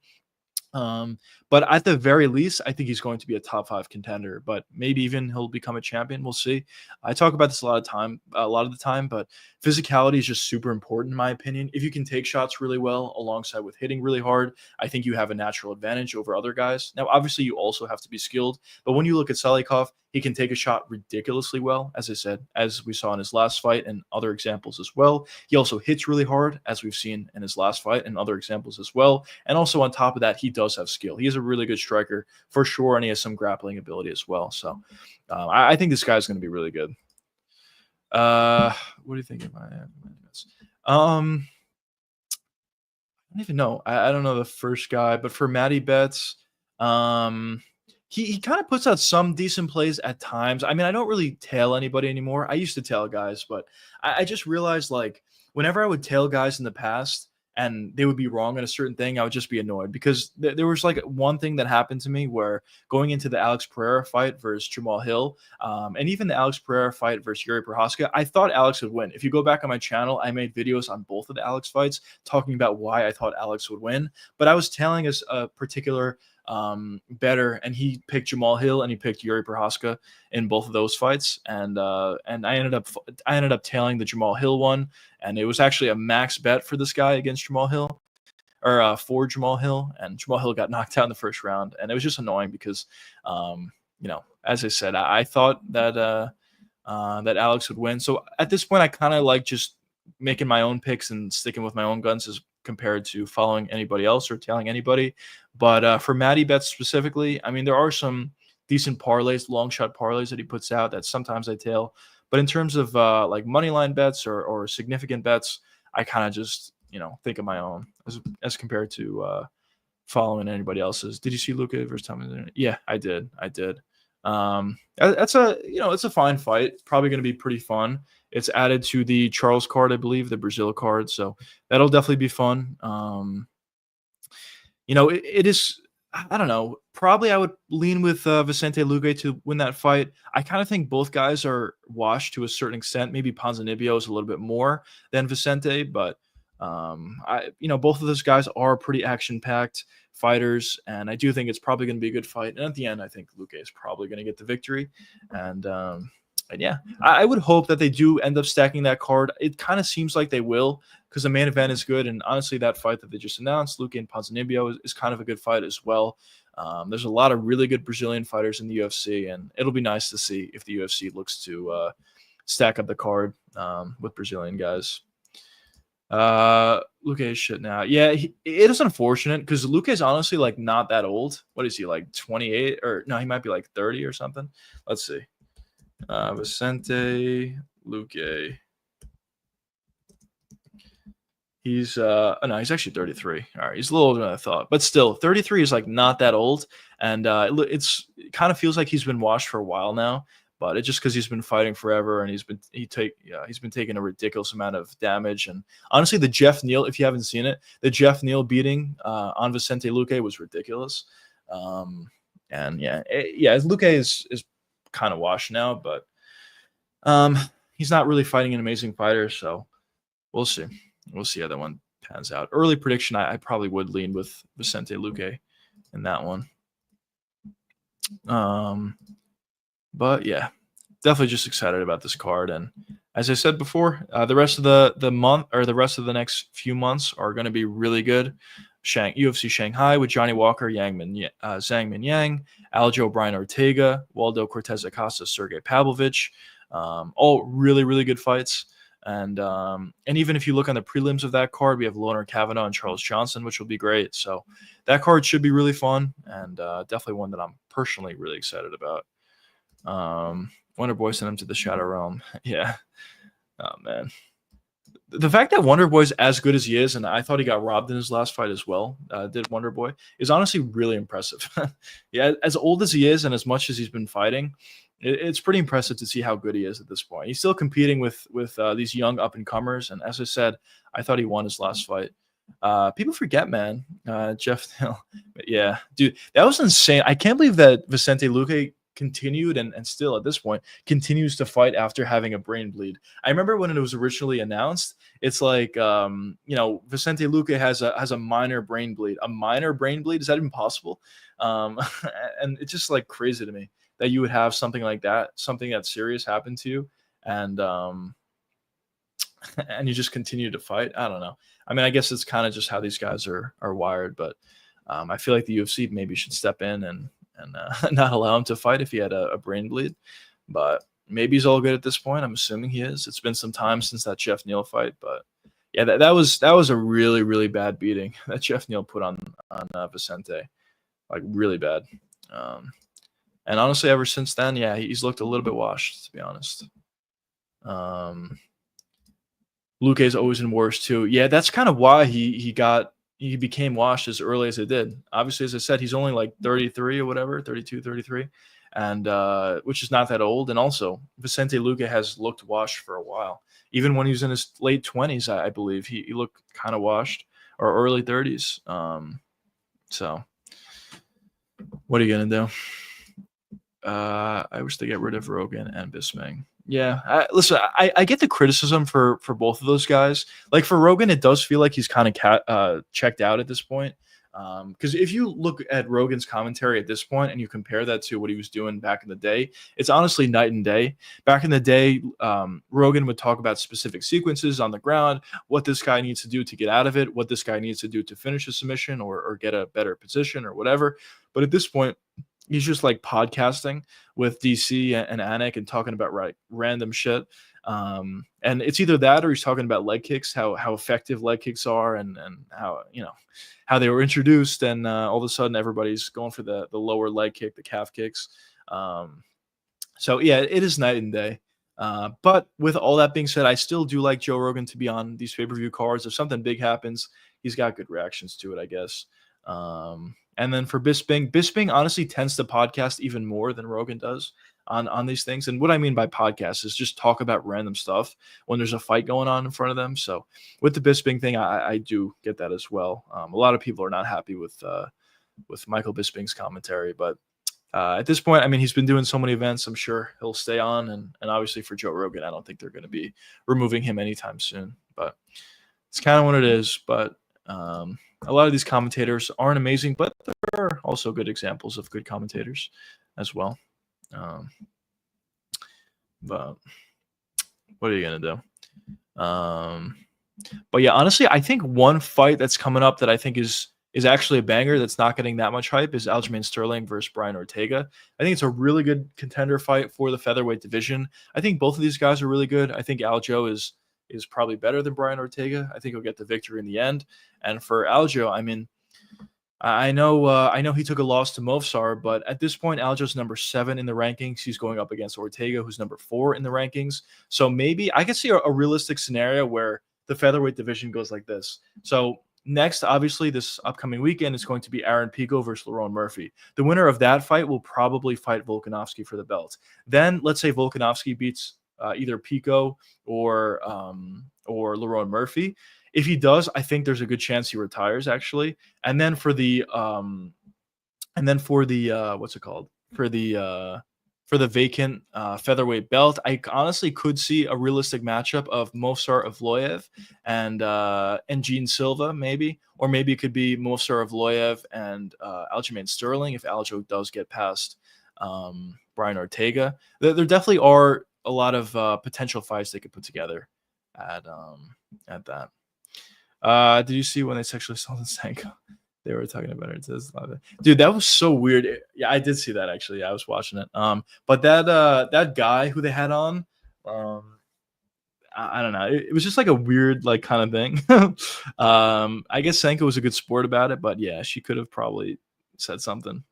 But at the very least, I think he's going to be a top 5 contender, but maybe even he'll become a champion. We'll see. I talk about this a lot of the time, but physicality is just super important in my opinion. If you can take shots really well alongside with hitting really hard, I think you have a natural advantage over other guys. Now, obviously you also have to be skilled, but when you look at Salikov, he can take a shot ridiculously well, as I said, as we saw in his last fight and other examples as well. He also hits really hard, as we've seen in his last fight and other examples as well. And also on top of that, he does have skill. He is a really good striker for sure, and he has some grappling ability as well. So I think this guy's going to be really good. What do you think of my I don't even know. I don't know the first guy, but for Matty Betts, he kind of puts out some decent plays at times. I mean, I don't really tail anybody anymore. I used to tail guys, but I just realized, like, whenever I would tail guys in the past and they would be wrong on a certain thing, I would just be annoyed because there was like one thing that happened to me where going into the Alex Pereira fight versus Jamal Hill, and even the Alex Pereira fight versus Yuri Prochazka, I thought Alex would win. If you go back on my channel, I made videos on both of the Alex fights talking about why I thought Alex would win, but I was tailing a particular better, and he picked Jamal Hill and he picked Yuri Prochazka in both of those fights, and I ended up tailing the Jamal Hill one, and it was actually a max bet for this guy against Jamal Hill, or for Jamal Hill, and Jamal Hill got knocked out in the first round, and it was just annoying because as I said, I thought that that Alex would win. So at this point, I kind of like just making my own picks and sticking with my own guns as compared to following anybody else or tailing anybody. But for Matty Betts specifically, I mean, there are some decent parlays, long shot parlays that he puts out that sometimes I tail. But in terms of like money line bets or significant bets, I kind of just, think of my own as compared to following anybody else's. Did you see Luka versus Thomas? Yeah, I did. It's a fine fight. Probably going to be pretty fun. It's added to the Charles card, I believe, the Brazil card. So that'll definitely be fun. It is, I don't know, probably I would lean with Vicente Luque to win that fight. I kind of think both guys are washed to a certain extent. Maybe Ponzinibbio is a little bit more than Vicente, but both of those guys are pretty action-packed fighters, and I do think it's probably going to be a good fight. And at the end, I think Luque is probably going to get the victory. And yeah, I would hope that they do end up stacking that card. It kind of seems like they will because the main event is good. And honestly, that fight that they just announced, Luque and Ponzinibbio, is kind of a good fight as well. There's a lot of really good Brazilian fighters in the UFC, and it'll be nice to see if the UFC looks to stack up the card with Brazilian guys. Luque is shit now. Yeah, it is unfortunate because Luque is honestly like not that old. What is he, like 28? Or no, he might be like 30 or something. Let's see. Vicente Luque. He's no, he's actually 33. All right, he's a little older than I thought, but still, 33 is like not that old, and it kind of feels like he's been washed for a while now. but it's just because he's been fighting forever and he's been taking a ridiculous amount of damage. And honestly, the Jeff Neal, if you haven't seen it, the Jeff Neal beating on Vicente Luque was ridiculous. And Luque is kind of washed now, but he's not really fighting an amazing fighter, so we'll see. We'll see how that one pans out. Early prediction, I probably would lean with Vicente Luque in that one. But yeah, definitely just excited about this card. And as I said before, the rest of the month, or the rest of the next few months, are going to be really good. UFC Shanghai with Johnny Walker, Zhangmin Yang, Aljo Brian Ortega, Waldo Cortez Acosta, Sergey Pavlovich, all really, really good fights. And even if you look on the prelims of that card, we have Loner Kavanaugh and Charles Johnson, which will be great. So that card should be really fun, and definitely one that I'm personally really excited about. Wonder Boy sent him to the Shadow Realm. Yeah. Oh, man. The fact that Wonder Boy's as good as he is, and I thought he got robbed in his last fight as well, did Wonder Boy, is honestly really impressive. Yeah, as old as he is and as much as he's been fighting, it's pretty impressive to see how good he is at this point. He's still competing with these young up-and-comers, and as I said, I thought he won his last fight. People forget, man. Jeff Neal. Yeah, dude, that was insane. I can't believe that Vicente Luque continued and still at this point continues to fight after having a brain bleed. I remember when it was originally announced, it's like Vicente Luque has a minor brain bleed. A minor brain bleed, is that even possible? And it's just like crazy to me that you would have something like that, something that serious happen to you, and and you just continue to fight. I don't know. I mean, I guess it's kind of just how these guys are wired, but I feel like the UFC maybe should step in and not allow him to fight if he had a brain bleed. But maybe he's all good at this point. I'm assuming he is. It's been some time since that Jeff Neal fight, but yeah, that was a really, really bad beating that Jeff Neal put on Vicente, like really bad. And honestly, ever since then, yeah, he's looked a little bit washed, to be honest. Luque's always been worse too. Yeah, that's kind of why he became washed as early as it did. Obviously, as I said, he's only like 33 or whatever, 32, 33, and which is not that old. And also, Vicente Luque has looked washed for a while. Even when he was in his late 20s, I believe, he looked kind of washed, or early 30s. So what are you going to do? I wish they get rid of Rogan and Bisping. Yeah, listen, I get the criticism for both of those guys. Like for Rogan, it does feel like he's kind of checked out at this point. Because if you look at Rogan's commentary at this point and you compare that to what he was doing back in the day, it's honestly night and day. Back in the day, Rogan would talk about specific sequences on the ground, what this guy needs to do to get out of it, what this guy needs to do to finish a submission or get a better position or whatever. But at this point, he's just like podcasting with DC and Anik and talking about random shit. And it's either that or he's talking about leg kicks, how effective leg kicks are and how, how they were introduced. And all of a sudden everybody's going for the lower leg kick, the calf kicks. So yeah, it is night and day. But with all that being said, I still do like Joe Rogan to be on these pay-per-view cards. If something big happens, he's got good reactions to it, I guess. And then for Bisping honestly tends to podcast even more than Rogan does on these things. And what I mean by podcast is just talk about random stuff when there's a fight going on in front of them. So with the Bisping thing, I do get that as well. A lot of people are not happy with Michael Bisping's commentary, but at this point, I mean, he's been doing so many events. I'm sure he'll stay on. And obviously for Joe Rogan, I don't think they're going to be removing him anytime soon. But it's kind of what it is. But a lot of these commentators aren't amazing, but there are also good examples of good commentators as well. But what are you going to do? But yeah, honestly, I think one fight that's coming up that I think is actually a banger that's not getting that much hype is Aljamain Sterling versus Brian Ortega. I think it's a really good contender fight for the featherweight division. I think both of these guys are really good. I think Aljo is probably better than Brian Ortega. I think he'll get the victory in the end. And for Aljo, I mean, I know he took a loss to Movsar, but at this point, Aljo's number 7 in the rankings. He's going up against Ortega, who's number 4 in the rankings. So maybe I could see a realistic scenario where the featherweight division goes like this. So Next, obviously, this upcoming weekend is going to be Aaron Pico versus Lerone Murphy. The winner of that fight will probably fight Volkanovski for the belt. Then, let's say Volkanovski beats either Pico or Lerone Murphy. If he does, I think there's a good chance he retires actually. And then for the what's it called? For the vacant featherweight belt, I honestly could see a realistic matchup of Movsar Evloev and Gene Silva, maybe, or maybe it could be Movsar Evloev and Aljamain Sterling if Aljo does get past Brian Ortega. There definitely are a lot of potential fights they could put together at that. Did you see when they sexually assaulted Sanko? They were talking about it. Dude, that was so weird. Yeah, I did see that actually. Yeah, I was watching it. But that guy who they had on, I don't know. It was just like a weird like kind of thing. I guess Sanko was a good sport about it, but yeah, she could have probably said something.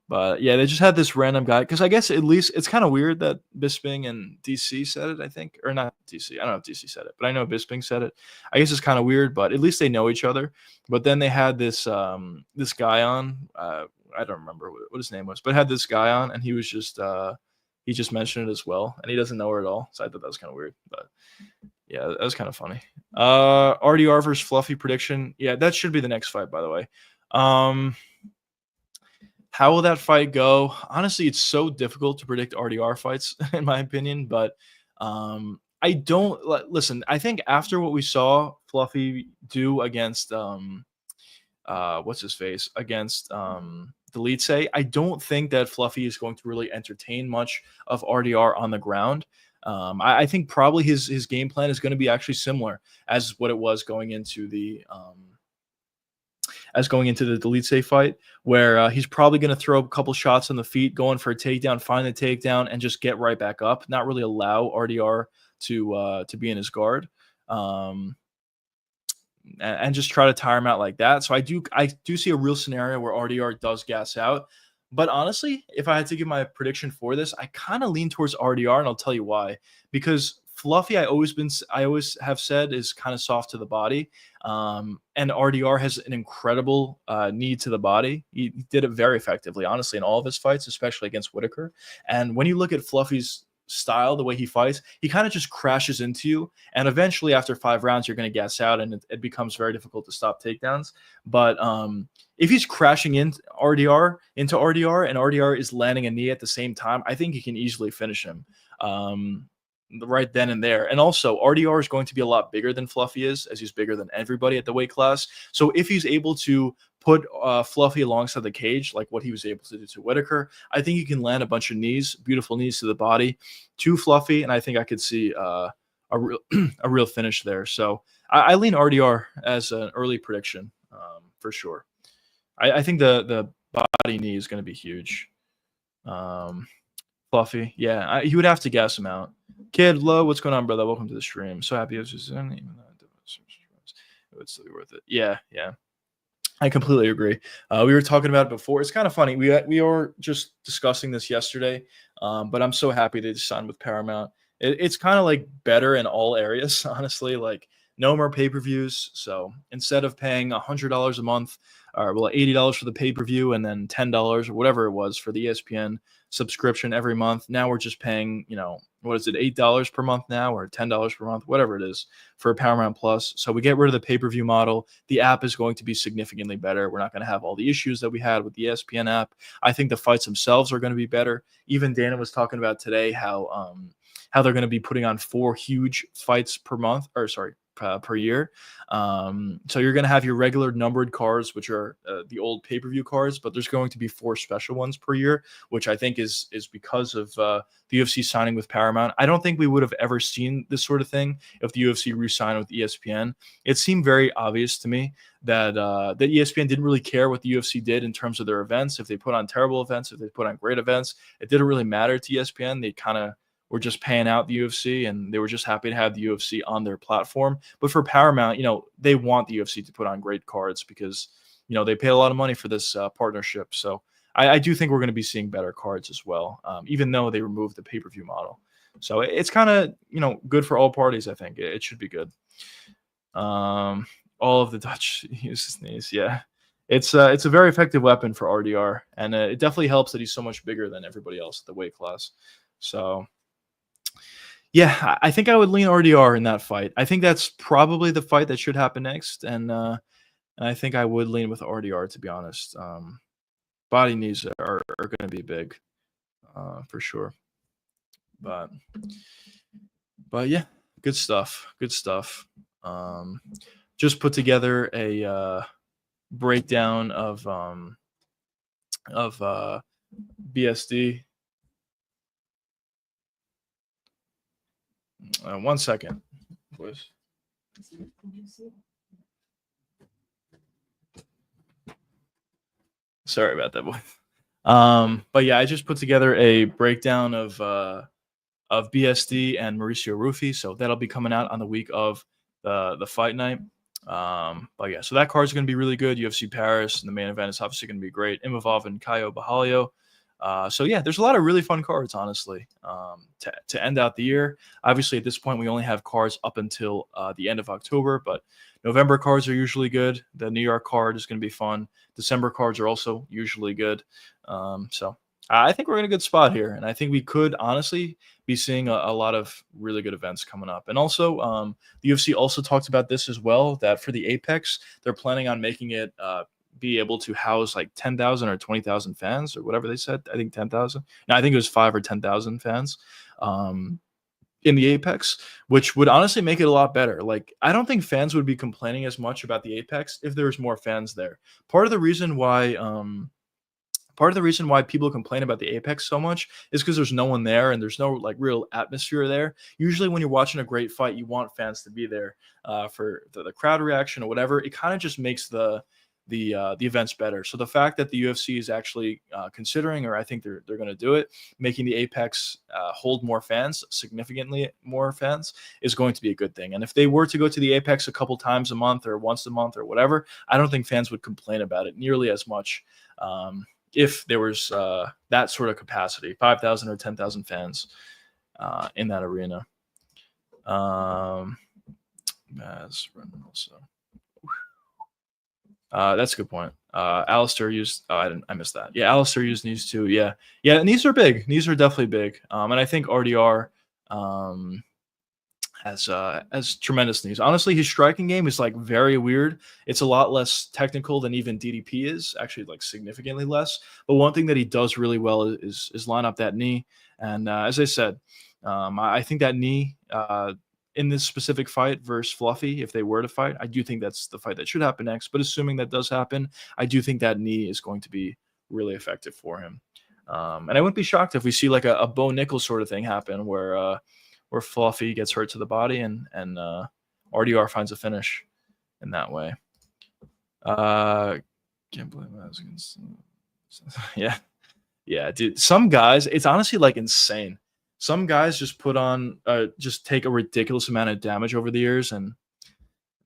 But yeah, they just had this random guy because I guess at least it's kind of weird that Bisping and DC said it, I think, or not DC. I don't know if DC said it, but I know Bisping said it. I guess it's kind of weird, but at least they know each other. But then they had this guy on. I don't remember what his name was, but had this guy on, and he was just he just mentioned it as well, and he doesn't know her at all. So I thought that was kind of weird, but yeah, that was kind of funny. RDR versus Fluffy prediction. Yeah, that should be the next fight, by the way. How will that fight go? Honestly, it's so difficult to predict RDR fights, in my opinion. But I don't listen. I think after what we saw Fluffy do against what's his face against Delete, I don't think that Fluffy is going to really entertain much of RDR on the ground. I think probably his game plan is going to be actually similar as what it was going into the Delete fight, where he's probably going to throw a couple shots on the feet, going for a takedown, find the takedown, and just get right back up. Not really allow RDR to be in his guard, and just try to tire him out like that. So I do see a real scenario where RDR does gas out. But honestly, if I had to give my prediction for this, I kind of lean towards RDR, and I'll tell you why. Because Fluffy, I always have said, is kind of soft to the body, and RDR has an incredible knee to the body. He did it very effectively, honestly, in all of his fights, especially against Whitaker. And when you look at Fluffy's style, the way he fights, he kind of just crashes into you, and eventually, after 5 rounds, you're going to gas out, and it becomes very difficult to stop takedowns. But if he's crashing into RDR, and RDR is landing a knee at the same time, I think he can easily finish him. Right then and there. And also, RDR is going to be a lot bigger than Fluffy is, as he's bigger than everybody at the weight class. So if he's able to put Fluffy alongside the cage, like what he was able to do to Whitaker, I think he can land a bunch of knees, beautiful knees to the body, to Fluffy, and I think I could see a real finish there. So I lean RDR as an early prediction for sure. I think the body knee is going to be huge. Fluffy, yeah, he would have to gas him out. Kid, low, what's going on, brother? Welcome to the stream. So happy I was just even though it would still be worth it. Yeah. I completely agree. We were talking about it before. It's kind of funny. We were just discussing this yesterday, but I'm so happy they just signed with Paramount. It's kind of like better in all areas, honestly. Like no more pay-per-views. So instead of paying $100 a month, or well, $80 for the pay-per-view and then $10 or whatever it was for the ESPN subscription every month, now we're just paying, what is it, $8 per month now, or $10 per month, whatever it is, for Paramount Plus. So we get rid of the pay-per-view model. The app is going to be significantly better. We're not going to have all the issues that we had with the ESPN app. I think the fights themselves are going to be better. Even Dana was talking about today how they're going to be putting on 4 huge fights per year. So you're going to have your regular numbered cards, which are the old pay-per-view cards, but there's going to be 4 special ones per year, which I think is because of the UFC signing with Paramount. I don't think we would have ever seen this sort of thing if the UFC re-signed with ESPN. It seemed very obvious to me that ESPN didn't really care what the UFC did in terms of their events. If they put on terrible events, if they put on great events, it didn't really matter to ESPN. They kind of were just paying out the UFC, and they were just happy to have the UFC on their platform. But for Paramount, they want the UFC to put on great cards because, they pay a lot of money for this partnership. So I do think we're going to be seeing better cards as well, even though they removed the pay-per-view model. So it's kind of, good for all parties, I think. It should be good. All of the Dutch use his knees. Yeah, it's a very effective weapon for RDR, and it definitely helps that he's so much bigger than everybody else at the weight class. So yeah, I think I would lean RDR in that fight. I think that's probably the fight that should happen next, and I think I would lean with RDR, to be honest. Body knees are going to be big, for sure. But yeah, good stuff. Good stuff. Um, just put together a breakdown of BSD. 1 second, boys. Sorry about that, boy. But yeah, I just put together a breakdown of BSD and Mauricio Rufy, so that'll be coming out on the week of the fight night. But yeah, so that card's going to be really good. UFC Paris, and the main event is obviously going to be great. Imavov and Caio Bahalio. So yeah, there's a lot of really fun cards, honestly, to end out the year. Obviously, at this point, we only have cards up until the end of October, but November cards are usually good. The New York card is going to be fun. December cards are also usually good. So I think we're in a good spot here, and I think we could honestly be seeing a lot of really good events coming up. And also, the UFC also talked about this as well, that for the Apex, they're planning on making it be able to house like 10,000 or 20,000 fans or whatever they said. I think 10,000. No, I think it was 5 or 10,000 fans in the Apex, which would honestly make it a lot better. Like, I don't think fans would be complaining as much about the Apex if there was more fans there. Part of the reason why people complain about the Apex so much is because there's no one there and there's no like real atmosphere there. Usually when you're watching a great fight, you want fans to be there for the crowd reaction or whatever. It kind of just makes the events better. So the fact that the UFC is actually considering, or I think they're going to do it, making the Apex hold more fans, significantly more fans, is going to be a good thing. And if they were to go to the Apex a couple times a month or once a month or whatever, I don't think fans would complain about it nearly as much. If there was that sort of capacity, 5,000 or 10,000 fans in that arena. That's a good point. Alistair used. Oh, I missed that. Yeah, Alistair used knees too. Yeah, yeah. Knees are big. Knees are definitely big. And I think RDR has tremendous knees. Honestly, his striking game is like very weird. It's a lot less technical than even DDP is. Actually, like significantly less. But one thing that he does really well is line up that knee. And as I said, I think that knee. In this specific fight versus Fluffy, if they were to fight, I do think that's the fight that should happen next. But assuming that does happen, I do think that knee is going to be really effective for him. And I wouldn't be shocked if we see like a Bo Nichols sort of thing happen where Fluffy gets hurt to the body and RDR finds a finish in that way. Can't believe I was going to. Yeah, dude. Some guys, it's honestly like insane. Some guys just put on, just take a ridiculous amount of damage over the years, and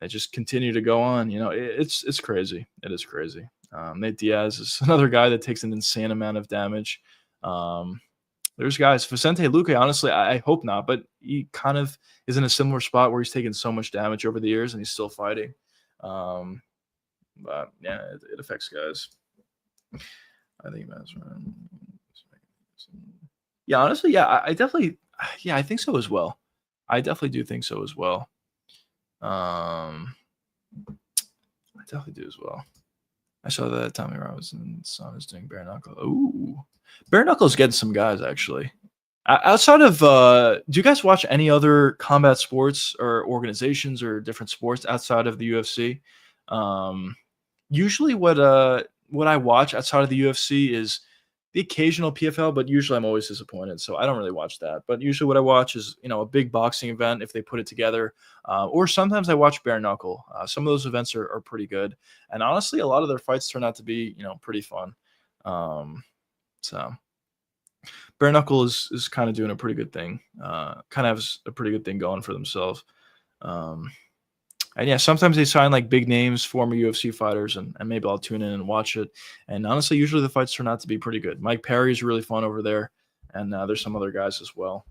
they just continue to go on. You know, it's crazy. It is crazy. Nate Diaz is another guy that takes an insane amount of damage. There's guys, Vicente Luque, honestly, I hope not, but he kind of is in a similar spot where he's taken so much damage over the years and he's still fighting. But yeah, it affects guys. I think that's right. Yeah, honestly, yeah, I definitely, yeah, I think so as well. I definitely do think so as well. I definitely do as well. I saw that Tommy Robinson's son is doing bare knuckle. Ooh, bare knuckle's getting some guys actually. Outside of, do you guys watch any other combat sports or organizations or different sports outside of the UFC? Usually, what I watch outside of the UFC is the occasional PFL, but usually I'm always disappointed, so I don't really watch that. But usually what I watch is, a big boxing event if they put it together, or sometimes I watch bare knuckle. Some of those events are pretty good, and honestly, a lot of their fights turn out to be, pretty fun. So bare knuckle is kind of doing a pretty good thing. Kind of has a pretty good thing going for themselves. And yeah, sometimes they sign like big names, former UFC fighters, and maybe I'll tune in and watch it. And honestly, usually the fights turn out to be pretty good. Mike Perry is really fun over there, and there's some other guys as well.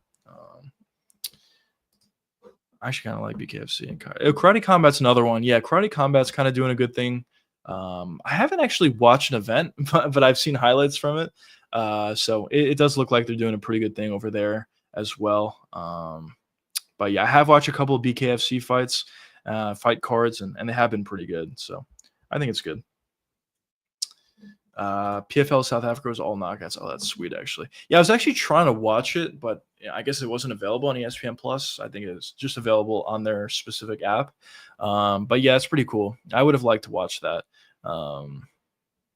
I actually kind of like BKFC and Karate Combat's another one. Yeah, Karate Combat's kind of doing a good thing. I haven't actually watched an event, but I've seen highlights from it. So it does look like they're doing a pretty good thing over there as well. But yeah, I have watched a couple of BKFC fights, fight cards, and they have been pretty good. So I think it's good. PFL South Africa was all knockouts. Oh, that's sweet, actually. Yeah, I was actually trying to watch it, but yeah, I guess it wasn't available on ESPN Plus. I think it was just available on their specific app. But yeah, it's pretty cool. I would have liked to watch that. Um,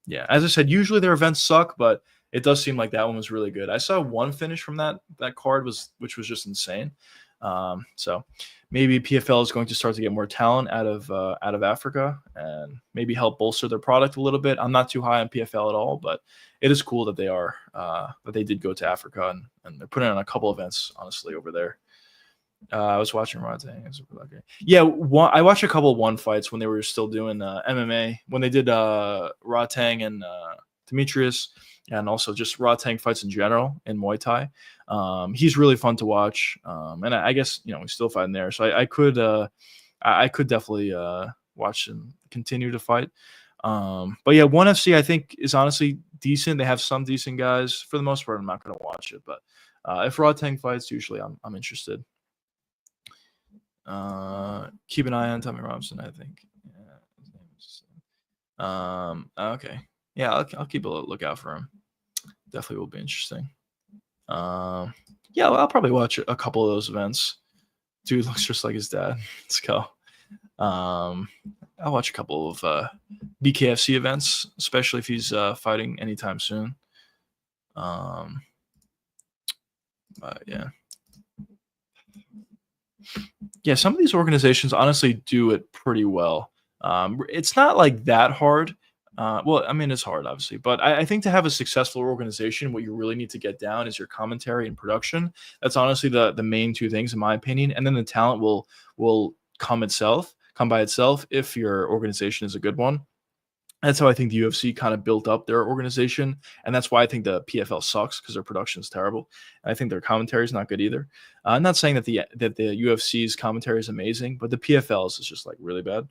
yeah, as I said, usually their events suck, but it does seem like that one was really good. I saw one finish from that card which was just insane. So maybe PFL is going to start to get more talent out of Africa and maybe help bolster their product a little bit. I'm not too high on PFL at all, but it is cool that they did go to Africa and they're putting on a couple events honestly over there. I was watching Rodtang. Yeah, I watched a couple of one fights when they were still doing MMA when they did Rodtang and Demetrius, and also just Rodtang fights in general in Muay Thai. He's really fun to watch, and I guess he's still fighting there, so I could definitely watch him continue to fight. But yeah, ONE FC I think is honestly decent. They have some decent guys. For the most part, I'm not going to watch it, but if Rodtang fights, usually I'm interested. Keep an eye on Tommy Robinson, I think. Yeah, his name is, okay. Yeah, I'll keep a lookout for him. Definitely will be interesting. Yeah, I'll probably watch a couple of those events. Dude looks just like his dad. Let's go. I'll watch a couple of BKFC events, especially if he's fighting anytime soon. But yeah. Yeah, some of these organizations honestly do it pretty well. It's not like that hard. Well, I mean, it's hard, obviously, but I think to have a successful organization, what you really need to get down is your commentary and production. That's honestly the main two things, in my opinion. And then the talent will come by itself if your organization is a good one. That's how I think the UFC kind of built up their organization, and that's why I think the PFL sucks because their production is terrible. And I think their commentary is not good either. I'm not saying that the UFC's commentary is amazing, but the PFL's is just like really bad.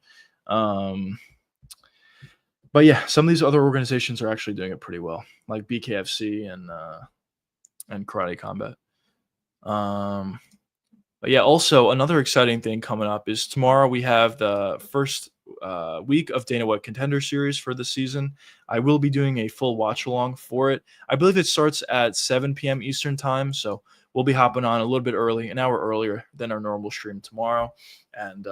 But yeah, some of these other organizations are actually doing it pretty well, like BKFC and Karate Combat. But yeah, also another exciting thing coming up is tomorrow we have the first week of Dana White Contender Series for the season. I will be doing a full watch along for it. I believe it starts at 7 p.m. Eastern time, so we'll be hopping on a little bit early, an hour earlier than our normal stream tomorrow, and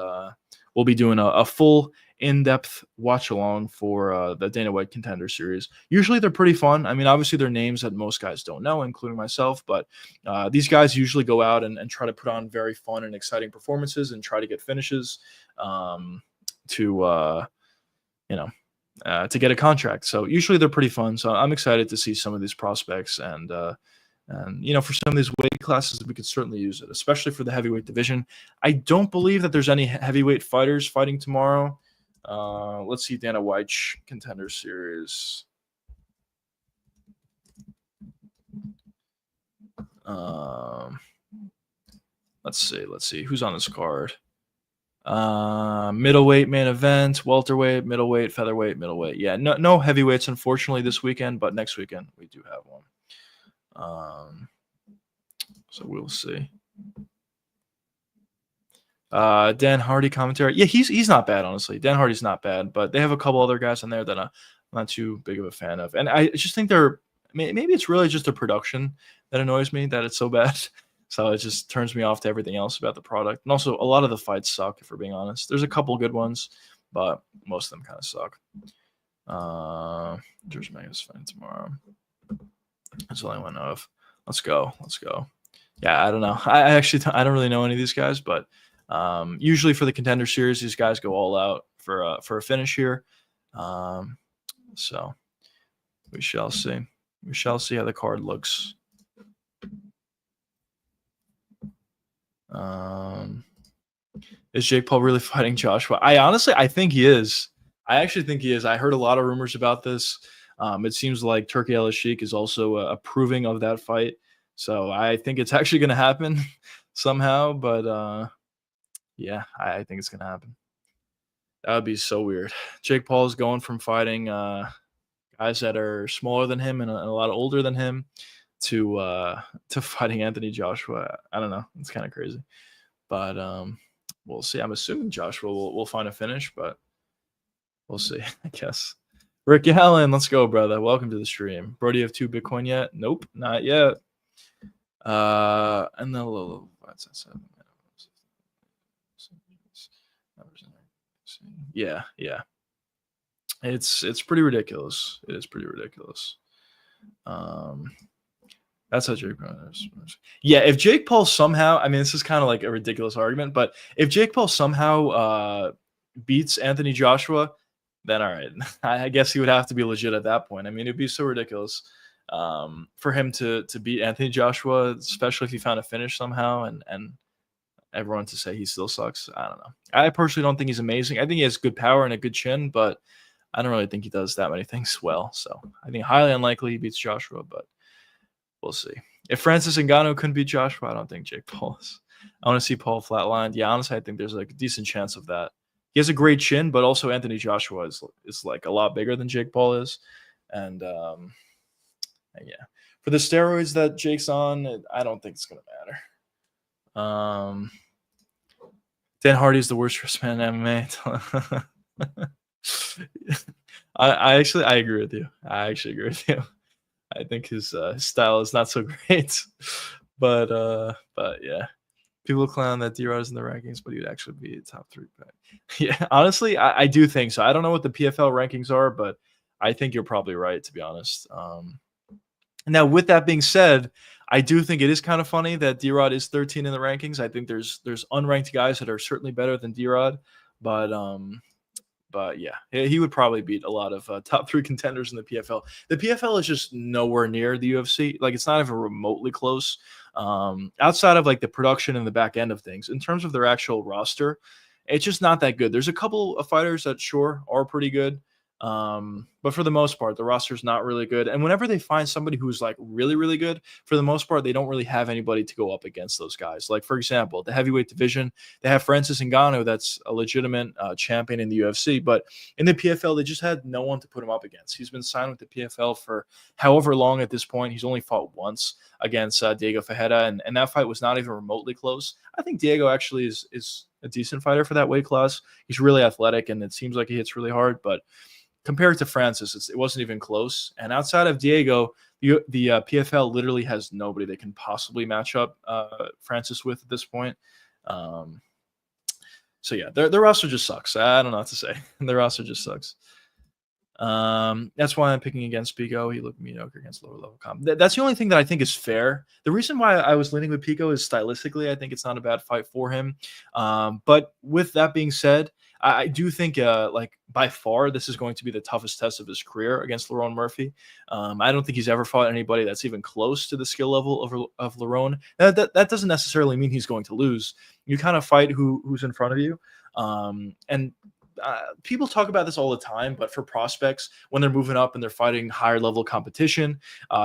we'll be doing a full in-depth watch along for the Dana White Contender Series. Usually they're pretty fun. I mean, obviously they're names that most guys don't know, including myself, but these guys usually go out and try to put on very fun and exciting performances and try to get finishes to get a contract. So usually they're pretty fun. So I'm excited to see some of these prospects and for some of these weight classes, we could certainly use it, especially for the heavyweight division. I don't believe that there's any heavyweight fighters fighting tomorrow. Let's see Dana White's Contender Series. Let's see who's on this card. Middleweight main event, welterweight, middleweight, featherweight, middleweight. Yeah, no heavyweights unfortunately this weekend, but next weekend we do have one. So we'll see. Dan Hardy commentary. Yeah, he's not bad, honestly. Dan Hardy's not bad, but they have a couple other guys on there that I'm not too big of a fan of. And I just think maybe it's really just the production that annoys me, that it's so bad. So it just turns me off to everything else about the product. And also, a lot of the fights suck, if we're being honest. There's a couple good ones, but most of them kind of suck. George Megas fighting tomorrow. That's all I want to know of. Let's go. Yeah, I don't know. I don't really know any of these guys, but usually for the Contender Series, these guys go all out for a finish here. So we shall see. We shall see how the card looks. Is Jake Paul really fighting Joshua? I think he is. I actually think he is. I heard a lot of rumors about this. It seems like Turki Al-Sheikh is also approving of that fight. So I think it's actually going to happen somehow. But Yeah, I think it's gonna happen. That would be so weird. Jake Paul is going from fighting guys that are smaller than him and a lot older than him to to fighting Anthony Joshua. I don't know. It's kind of crazy, but we'll see. I'm assuming Joshua will find a finish, but we'll see. I guess. Rick Allen, let's go, brother. Welcome to the stream. Bro, do you have 2 Bitcoin yet? Nope, not yet. And then yeah, yeah. It's pretty ridiculous. It is pretty ridiculous. That's how Jake Paul is. Yeah, if Jake Paul somehow, I mean, this is kind of like a ridiculous argument, but if Jake Paul somehow beats Anthony Joshua, then all right. I guess he would have to be legit at that point. I mean, it'd be so ridiculous for him to beat Anthony Joshua, especially if he found a finish somehow, and everyone to say he still sucks. I don't know. I personally don't think he's amazing. I think he has good power and a good chin, but I don't really think he does that many things well. So I think highly unlikely he beats Joshua, but we'll see. If Francis Ngannou couldn't beat Joshua, I don't think Jake Paul is. I want to see Paul flatlined. Yeah, honestly, I think there's like a decent chance of that. He has a great chin, but also Anthony Joshua is like a lot bigger than Jake Paul is. And yeah. For the steroids that Jake's on, I don't think it's gonna matter. Dan Hardy is the worst wrestman in MMA. I agree with you. I actually agree with you. I think his style is not so great, but yeah, people clown that D-Rod is in the rankings, but he'd actually be a top 3 pick. Yeah, honestly, I do think so. I don't know what the PFL rankings are, but I think you're probably right, to be honest. Now, with that being said, I do think it is kind of funny that D-Rod is 13 in the rankings. I think there's unranked guys that are certainly better than D-Rod, but yeah, he would probably beat a lot of top 3 contenders in the PFL. The PFL is just nowhere near the UFC. Like, it's not even remotely close. Outside of like the production and the back end of things, in terms of their actual roster, it's just not that good. There's a couple of fighters that sure are pretty good. But for the most part, the roster's not really good. And whenever they find somebody who's like really, really good, for the most part, they don't really have anybody to go up against those guys. Like, for example, the heavyweight division, they have Francis Ngannou, that's a legitimate champion in the UFC. But in the PFL, they just had no one to put him up against. He's been signed with the PFL for however long at this point. He's only fought once against Diego Ferreira, and that fight was not even remotely close. I think Diego actually is a decent fighter for that weight class. He's really athletic, and it seems like he hits really hard, but compared to Francis, it wasn't even close. And outside of Diego, the PFL literally has nobody they can possibly match up Francis with at this point. So yeah, their roster just sucks. I don't know what to say. Their roster just sucks. That's why I'm picking against Pico. He looked mediocre against lower level comp. That's the only thing that I think is fair. The reason why I was leaning with Pico is stylistically, I think it's not a bad fight for him. But with that being said, I do think like by far this is going to be the toughest test of his career against Lerone Murphy. I don't think he's ever fought anybody that's even close to the skill level of Lerone. That doesn't necessarily mean he's going to lose. You kind of fight who's in front of you. And people talk about this all the time, but for prospects, when they're moving up and they're fighting higher level competition,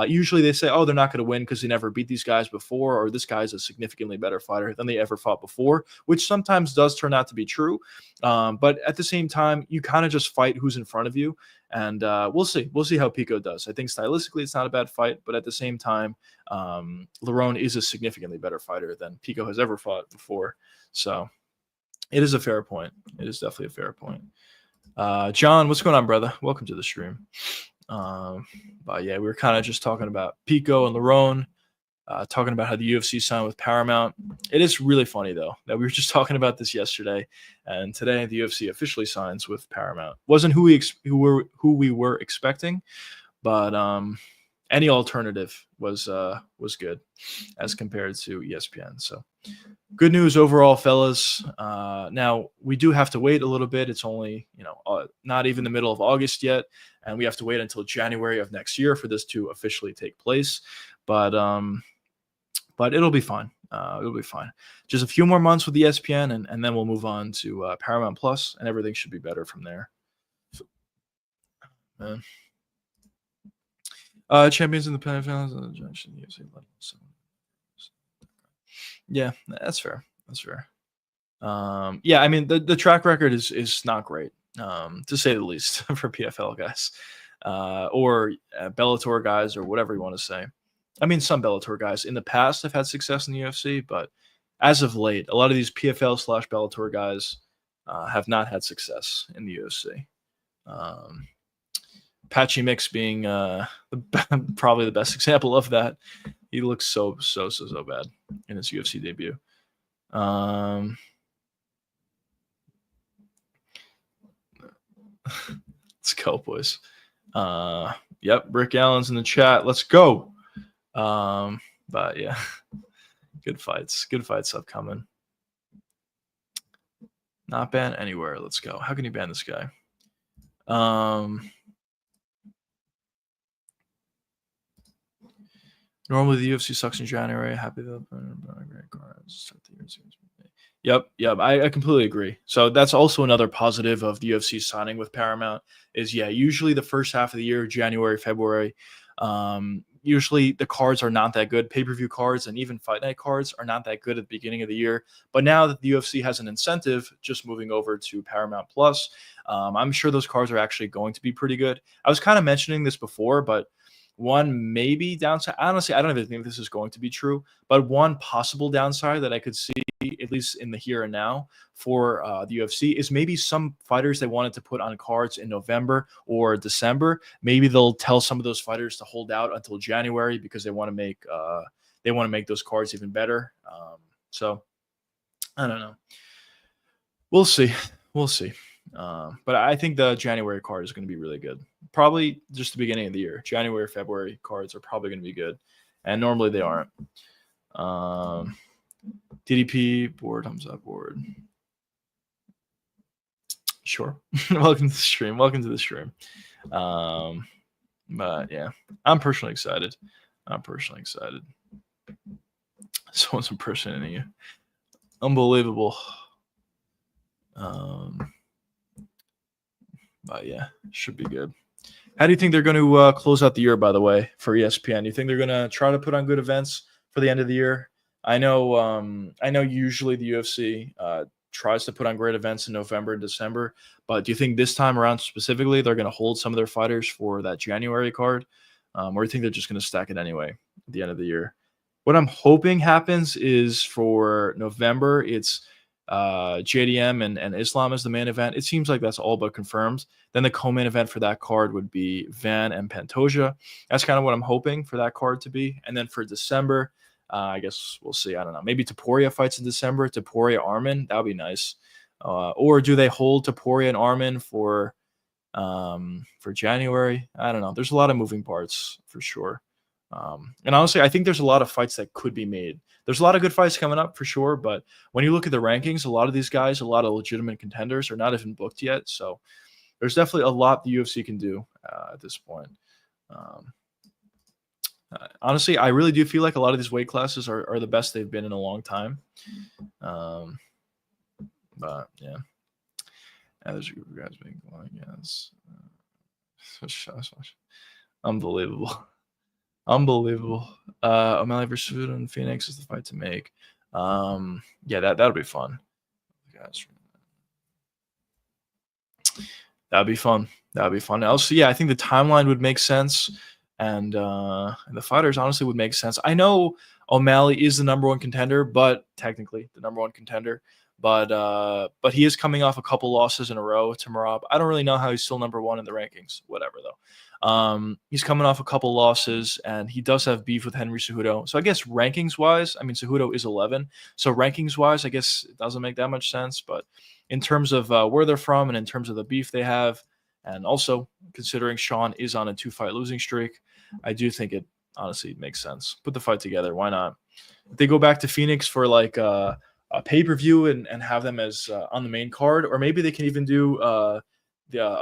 usually they say, oh, they're not going to win because they never beat these guys before, or this guy's a significantly better fighter than they ever fought before, which sometimes does turn out to be true. But at the same time, you kind of just fight who's in front of you. And we'll see. We'll see how Pico does. I think stylistically it's not a bad fight, but at the same time, Lerone is a significantly better fighter than Pico has ever fought before. So it is a fair point. It is definitely a fair point. John, what's going on, brother? Welcome to the stream. But yeah, we were kind of just talking about Pico and Lerone, talking about how the UFC signed with Paramount. It is really funny, though, that we were just talking about this yesterday, and today the UFC officially signs with Paramount. Wasn't who we were expecting, but any alternative was good as compared to ESPN. So good news overall, fellas. Now we do have to wait a little bit. It's only not even the middle of August yet, and we have to wait until January of next year for this to officially take place. But it'll be fine. It'll be fine. Just a few more months with ESPN, and then we'll move on to Paramount Plus, and everything should be better from there. Champions in the finals. Yeah, that's fair. That's fair. Yeah, I mean the track record is not great, to say the least, for PFL guys, or Bellator guys, or whatever you want to say. I mean, some Bellator guys in the past have had success in the UFC, but as of late, a lot of these PFL slash Bellator guys have not had success in the UFC. Um, Patchy Mix being probably the best example of that. He looks so bad in his UFC debut. Um, let's go, boys. Yep, Rick Allen's in the chat. Let's go. But yeah, good fights. Good fights upcoming. Not ban anywhere. Let's go. How can you ban this guy? Normally the UFC sucks in January. Happy that great cards. Yep. I completely agree. So that's also another positive of the UFC signing with Paramount is usually the first half of the year, January, February, usually the cards are not that good. Pay-per-view cards and even fight night cards are not that good at the beginning of the year. But now that the UFC has an incentive, just moving over to Paramount Plus, I'm sure those cards are actually going to be pretty good. I was kind of mentioning this before, but one maybe downside, honestly, I don't even think this is going to be true, but one possible downside that I could see, at least in the here and now, for the UFC is maybe some fighters they wanted to put on cards in November or December. Maybe they'll tell some of those fighters to hold out until January because they want to make those cards even better. So I don't know. We'll see. We'll see. But I think the January card is going to be really good. Probably just the beginning of the year. January, February cards are probably going to be good. And normally they aren't. DDP, board, thumbs up, board. Sure. Welcome to the stream. But yeah, I'm personally excited. Someone's impersonating you. Unbelievable. But yeah, should be good. How do you think they're going to close out the year, by the way, for ESPN? Do you think they're going to try to put on good events for the end of the year? I know usually the UFC tries to put on great events in November and December, but do you think this time around specifically they're going to hold some of their fighters for that January card? Or do you think they're just going to stack it anyway at the end of the year? What I'm hoping happens is for November, it's JDM and Islam as the main event. It seems like that's all but confirmed. Then the co-main event for that card would be Van and Pantoja. That's kind of what I'm hoping for that card to be. And then for December, I guess we'll see. I don't know. Maybe Taporia fights in December. Taporia Armin. That would be nice. Or do they hold Taporia and Armin for January? I don't know. There's a lot of moving parts for sure. And honestly, I think there's a lot of fights that could be made. There's a lot of good fights coming up for sure, but when you look at the rankings, a lot of these guys, a lot of legitimate contenders are not even booked yet. So there's definitely a lot the UFC can do at this point. Honestly, I really do feel like a lot of these weight classes are the best they've been in a long time. But yeah, there's a group of guys being going. Yes, unbelievable. O'Malley versus Cejudo and Phoenix is the fight to make. Yeah, that'll be fun. That'd be fun. Also, yeah, I think the timeline would make sense, and the fighters honestly would make sense. I know O'Malley is the number one contender, but technically the number one contender. But he is coming off a couple losses in a row to Merab. I don't really know how he's still number one in the rankings. Whatever though. He's coming off a couple losses, and he does have beef with Henry Cejudo. So I guess rankings wise, I mean Cejudo is 11. So rankings wise, I guess it doesn't make that much sense. But in terms of where they're from, and in terms of the beef they have, and also considering Sean is on a 2-fight losing streak, I do think it honestly makes sense. Put the fight together. Why not? If they go back to Phoenix for like a pay-per-view and have them as on the main card, or maybe they can even do a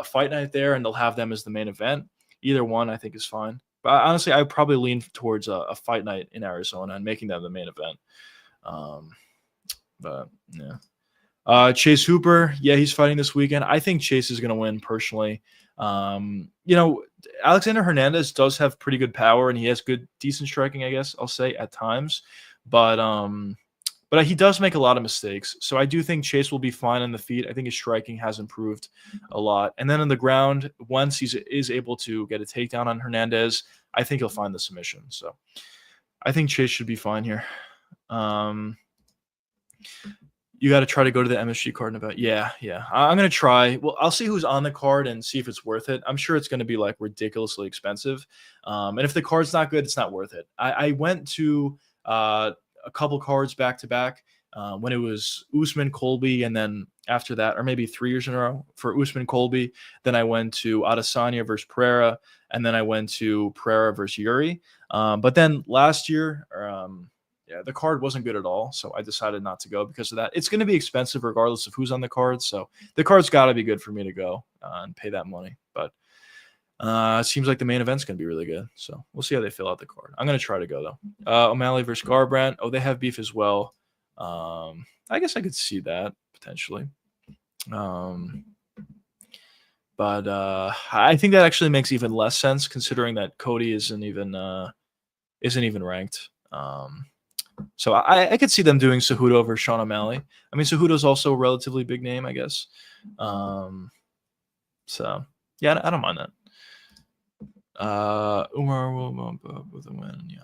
fight night there and they'll have them as the main event. Either one I think is fine. But honestly, I would probably lean towards a fight night in Arizona and making them the main event. But yeah. Chase Hooper, yeah, he's fighting this weekend. I think Chase is going to win personally. Alexander Hernandez does have pretty good power and he has decent striking, I guess I'll say at times. But But he does make a lot of mistakes. So I do think Chase will be fine on the feet. I think his striking has improved a lot. And then on the ground, once he is able to get a takedown on Hernandez, I think he'll find the submission. So I think Chase should be fine here. You got to try to go to the MSG card in about, yeah. I'm going to try. Well, I'll see who's on the card and see if it's worth it. I'm sure it's going to be like ridiculously expensive. And if the card's not good, it's not worth it. I went to a couple cards back to back when it was Usman Colby, and then after that, or maybe 3 years in a row for Usman Colby. Then I went to Adesanya versus Pereira, and then I went to Pereira versus Yuri. But then last year, yeah, the card wasn't good at all, so I decided not to go because of that. It's going to be expensive regardless of who's on the card, so the card's got to be good for me to go and pay that money. But it seems like the main event's going to be really good, so we'll see how they fill out the card. I'm going to try to go, though. O'Malley versus Garbrandt. Oh, they have beef as well. I guess I could see that, potentially. But I think that actually makes even less sense considering that Cody isn't even ranked. So I could see them doing Cejudo over Sean O'Malley. I mean, Cejudo's also a relatively big name, I guess. So yeah, I don't mind that. Umar will bump up with a win.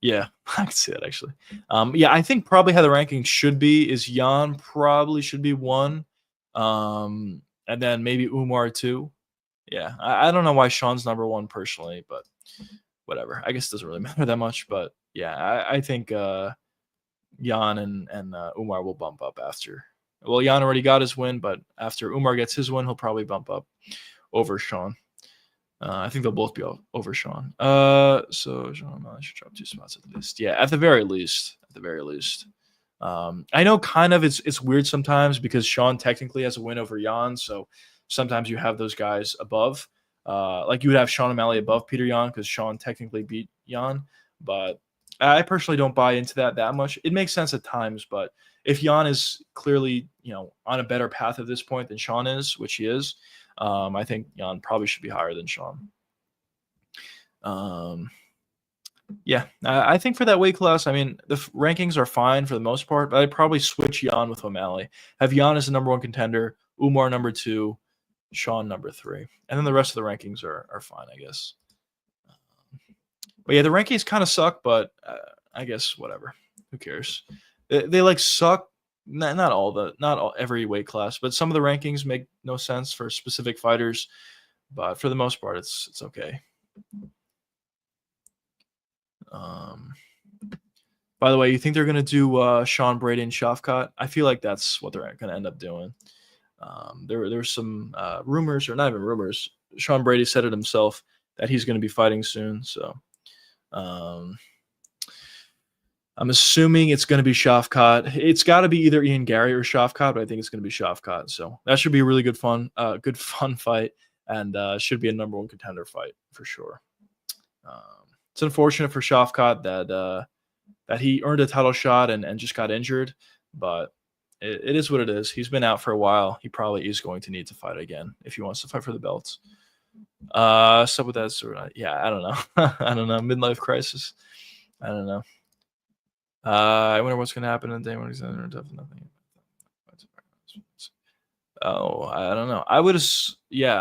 Yeah, I can see that actually. Yeah, I think probably how the ranking should be is Jan probably should be 1, and then maybe Umar 2. Yeah, I don't know why Sean's number 1 personally, but whatever. I guess it doesn't really matter that much, but yeah, I think Jan and Umar will bump up after. Well, Jan already got his win, but after Umar gets his win, he'll probably bump up over Sean. I think they'll both be over Sean. So Sean should drop 2 spots at least. Yeah, at the very least. I know kind of it's weird sometimes because Sean technically has a win over Jan, so sometimes you have those guys above. Like you would have Sean O'Malley above Peter Yan because Sean technically beat Yan, but I personally don't buy into that much. It makes sense at times, but if Yan is clearly on a better path at this point than Sean is, which he is, I think Yan probably should be higher than Sean. Yeah, I think for that weight class, I mean the rankings are fine for the most part, but I'd probably switch Yan with O'Malley. Have Yan as the number 1 contender, Umar number 2. Sean number 3, and then the rest of the rankings are fine, I guess. But yeah, the rankings kind of suck, but I guess whatever. Who cares? They like suck. Not every weight class, but some of the rankings make no sense for specific fighters. But for the most part, it's okay. By the way, you think they're gonna do Sean Brady and Shafkat? I feel like that's what they're gonna end up doing. There were some rumors, or not even rumors. Sean Brady said it himself that he's going to be fighting soon. So I'm assuming it's going to be Shafkat. It's got to be either Ian Gary or Shafkat, but I think it's going to be Shafkat. So that should be a really good fun fight, and should be a number 1 contender fight for sure. It's unfortunate for Shafkat that he earned a title shot and just got injured, but it is what it is. He's been out for a while. He probably is going to need to fight again if he wants to fight for the belts. So with that sort of, yeah, I don't know. I don't know. Midlife crisis. I don't know. I wonder what's going to happen in the day when he's under tough nothing. Oh, I don't know. I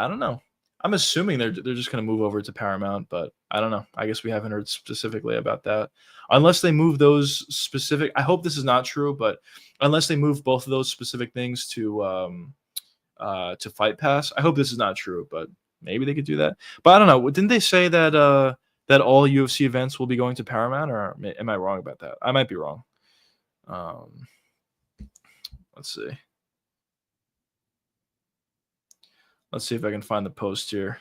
don't know. I'm assuming they're just going to move over to Paramount, but I don't know. I guess we haven't heard specifically about that. Unless they move those specific, I hope this is not true, but unless they move both of those specific things to Fight Pass, I hope this is not true, but maybe they could do that. But I don't know. Didn't they say that all UFC events will be going to Paramount, or am I wrong about that? I might be wrong. Let's see. Let's see if I can find the post here.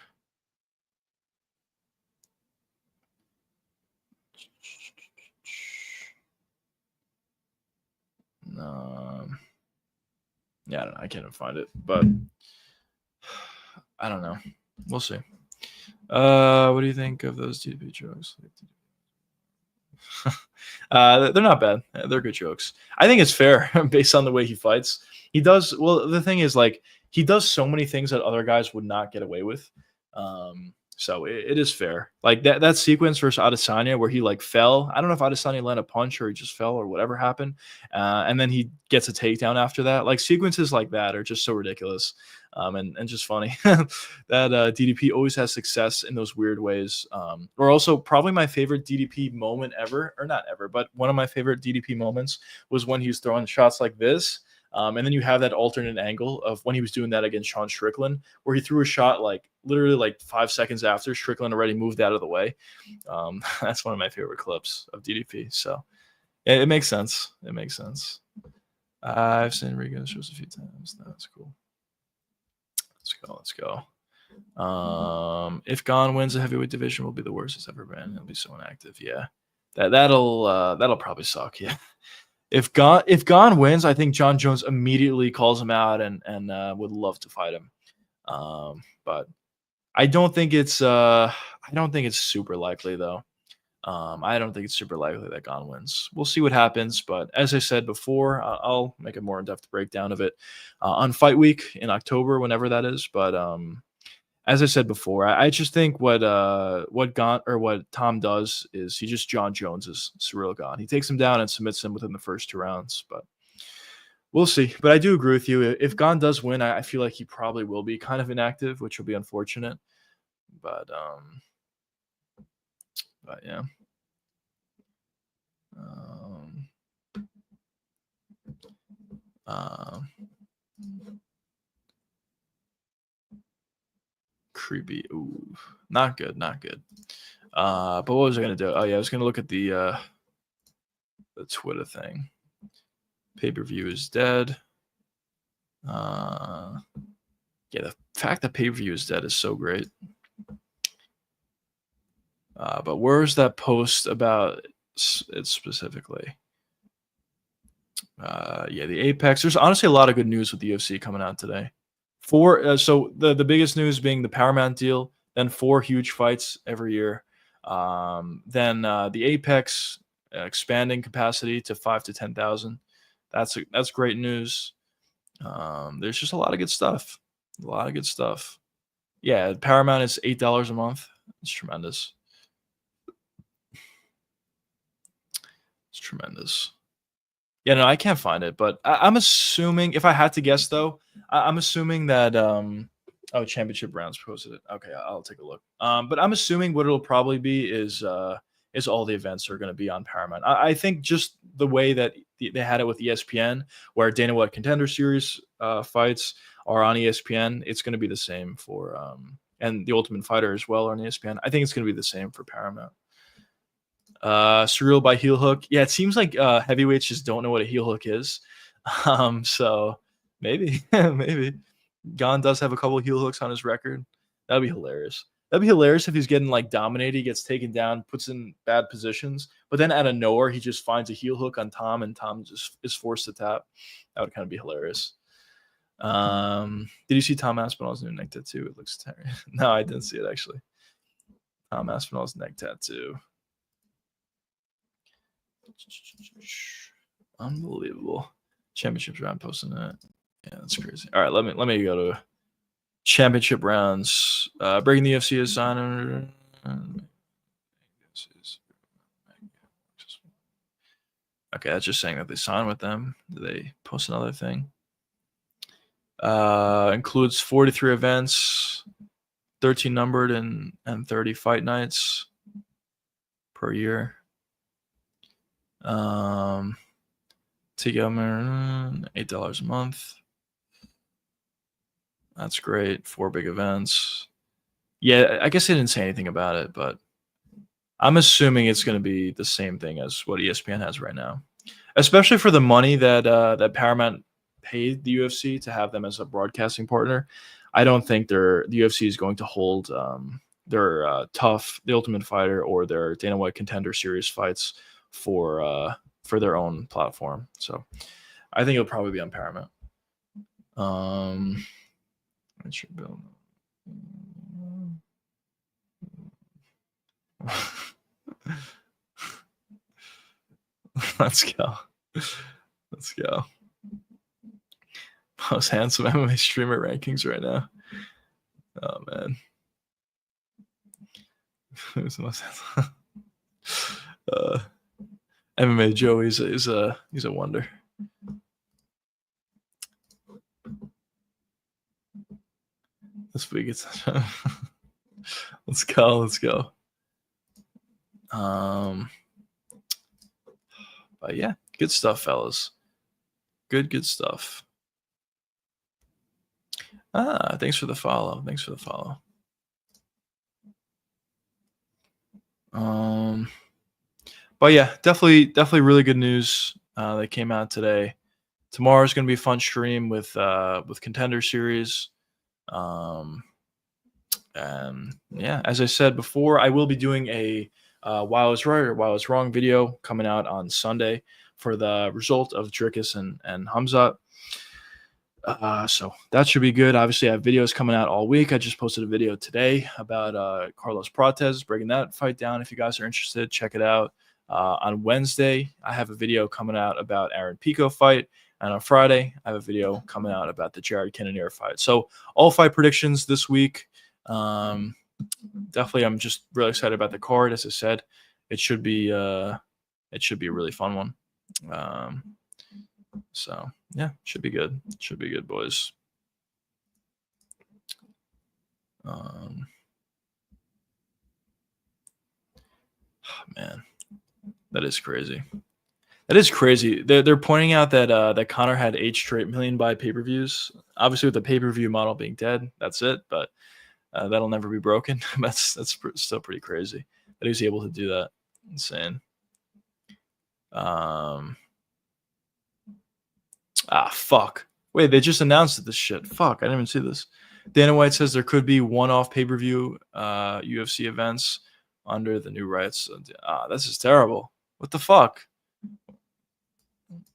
Yeah, I don't know. I can't even find it, but I don't know. We'll see. What do you think of those TP jokes? They're not bad. They're good jokes. I think it's fair based on the way he fights. He does well. The thing is, like, he does so many things that other guys would not get away with. So it is fair. Like that sequence versus Adesanya where he like fell. I don't know if Adesanya landed a punch or he just fell or whatever happened, and then he gets a takedown after that. Like sequences like that are just so ridiculous, and just funny. That DDP always has success in those weird ways. Or also probably my favorite DDP moment ever, or not ever, but one of my favorite DDP moments was when he was throwing shots like this. And then you have that alternate angle of when he was doing that against Sean Strickland, where he threw a shot like literally like 5 seconds after Strickland already moved out of the way. That's one of my favorite clips of DDP. So it makes sense. It makes sense. I've seen Rigo shows a few times. That's cool. Let's go. If Gon wins the heavyweight division, will be the worst it's ever been. He'll be so inactive. Yeah, that'll probably suck. Yeah. If Gon wins, I think John Jones immediately calls him out and would love to fight him. But I don't think it's super likely though. I don't think it's super likely that Gon wins. We'll see what happens, but as I said before, I'll make a more in-depth breakdown of it on Fight Week in October, whenever that is. But as I said before, I just think what Tom does is he just John Joneses Ciryl Gane. He takes him down and submits him within the first 2 rounds. But we'll see. But I do agree with you. If Gane does win, I feel like he probably will be kind of inactive, which will be unfortunate. But yeah. Creepy. Ooh, not good. But what was I gonna do? Oh yeah, I was gonna look at the Twitter thing. Pay-per-view is dead. Yeah, the fact that pay-per-view is dead is so great. But where's that post about it specifically? Yeah, the Apex. There's honestly a lot of good news with the UFC coming out today. So the biggest news being the Paramount deal, then 4 huge fights every year. Then the Apex expanding capacity to 5 to 10,000. That's great news. There's just a lot of good stuff. Yeah, Paramount is $8 a month. It's tremendous. Yeah, no, I can't find it, but I'm assuming, if I had to guess though, I'm assuming that Championship Rounds posted it. Okay, I'll take a look. But I'm assuming what it'll probably be is all the events are going to be on Paramount. I think just the way that they had it with ESPN, where Dana White Contender Series fights are on ESPN, it's going to be the same for and the Ultimate Fighter as well on ESPN. I think it's going to be the same for Paramount. Surreal by heel hook. Yeah, it seems like heavyweights just don't know what a heel hook is. So maybe Gon does have a couple heel hooks on his record. That'd be hilarious. That'd be hilarious if he's getting like dominated, he gets taken down, puts in bad positions, but then out of nowhere he just finds a heel hook on Tom, and Tom just is forced to tap. That would kind of be hilarious. Did you see Tom Aspinall's new neck tattoo? It looks terrible. No, I didn't see it actually. Tom Aspinall's neck tattoo. Unbelievable. Championships round posting that. Yeah, that's crazy. All right, let me go to championship rounds. Breaking the UFC is signed. Okay, that's just saying that they signed with them. Did they post another thing? Includes 43 events, 13 numbered and 30 fight nights per year. Together $8 a month. That's great. 4 big events. Yeah, I guess they didn't say anything about it, but I'm assuming it's going to be the same thing as what ESPN has right now, especially for the money that that Paramount paid the UFC to have them as a broadcasting partner. I don't think the UFC is going to hold their the Ultimate Fighter or their Dana White Contender Series fights for their own platform. So I think it'll probably be on Paramount. Let's go. Most handsome MMA streamer rankings right now. Oh man. Who's the most uh, MMA Joe he's a wonder. This week it's let's go. But yeah, good stuff, fellas. Good stuff. Thanks for the follow. But yeah, definitely really good news that came out today. Tomorrow's gonna be a fun stream with Contender Series. And yeah, as I said before, I will be doing a While I Was Right or While I Was Wrong video coming out on Sunday for the result of Drickus and Hamzat. So that should be good. Obviously, I have videos coming out all week. I just posted a video today about Carlos Prates, breaking that fight down. If you guys are interested, check it out. On Wednesday, I have a video coming out about Aaron Pico fight. And on Friday, I have a video coming out about the Jared Cannonier fight. So all fight predictions this week. Definitely, I'm just really excited about the card. As I said, it should be a really fun one. So yeah, should be good. Should be good, boys. Man, that is crazy. They're pointing out that Conor had 8 straight million buy pay-per-views. Obviously, with the pay-per-view model being dead, that's it. But that'll never be broken. that's still pretty crazy that he was able to do that. Insane. Fuck. Wait, they just announced this shit. Fuck, I didn't even see this. Dana White says there could be one-off pay-per-view UFC events under the new rights. This is terrible. What the fuck?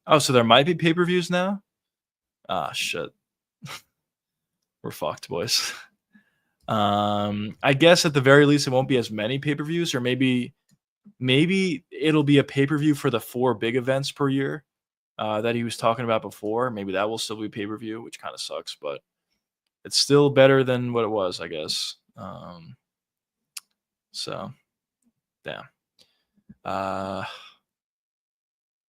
Oh, so there might be pay-per-views now? Shit. We're fucked, boys. I guess at the very least it won't be as many pay-per-views, or maybe it'll be a pay-per-view for the 4 big events per year that he was talking about before. Maybe that will still be pay-per-view, which kind of sucks, but it's still better than what it was, I guess. So, damn.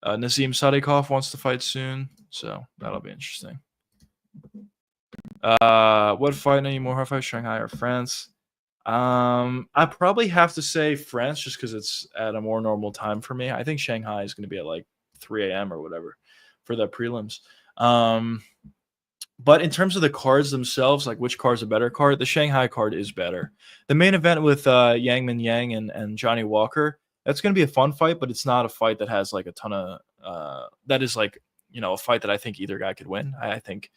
Nazim Sadikov wants to fight soon, so that'll be interesting. What fight are you more fight, Shanghai or France? I probably have to say France just because it's at a more normal time for me. I think Shanghai is going to be at like 3 a.m. or whatever for the prelims. But in terms of the cards themselves, like which card's a better card, the Shanghai card is better. The main event with Yang Min Yang and Johnny Walker, that's going to be a fun fight, but it's not a fight that has like a ton of that is like, a fight that I think either guy could win. I think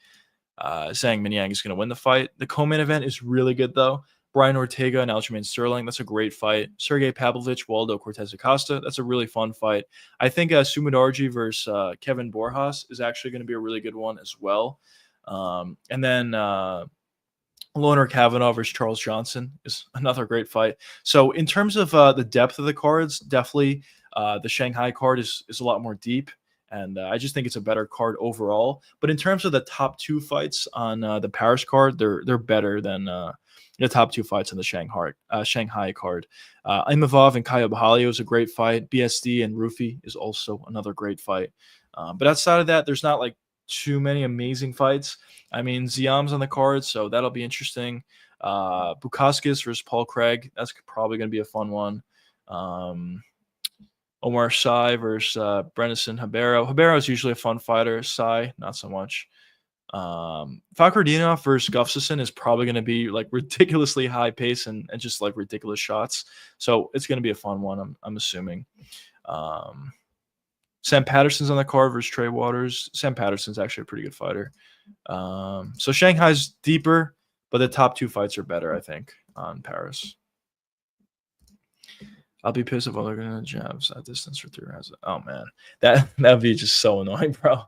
Zhang Minyang is going to win the fight. The co-main event is really good, though. Brian Ortega and Aljamain Sterling, that's a great fight. Sergey Pavlovich, Waldo Cortez Acosta, that's a really fun fight. I think Sumidarji versus Kevin Borjas is actually going to be a really good one as well. And then Loner Kavanaugh versus Charles Johnson is another great fight. So in terms of the depth of the cards, definitely the Shanghai card is a lot more deep. And I just think it's a better card overall. But in terms of the top 2 fights on the Paris card, they're better than the top 2 fights on the Shanghai card. Imavov and Kaya Bahalio is a great fight. BSD and Rufi is also another great fight. But outside of that, there's not like too many amazing fights. I mean, Ziam's on the card, so that'll be interesting. Bukauskas versus Paul Craig, that's probably going to be a fun one. Omar Sy versus Brenison Habero. Habero is usually a fun fighter. Sy, not so much. Fakhretdinov versus Gustafsson is probably going to be like ridiculously high pace and just like ridiculous shots. So it's going to be a fun one, I'm assuming. Sam Patterson's on the card versus Trey Waters. Sam Patterson's actually a pretty good fighter. So Shanghai's deeper, but the top 2 fights are better, I think, on Paris. I'll be pissed if they're gonna jabs at distance for 3 rounds. Oh man, that'd be just so annoying, bro.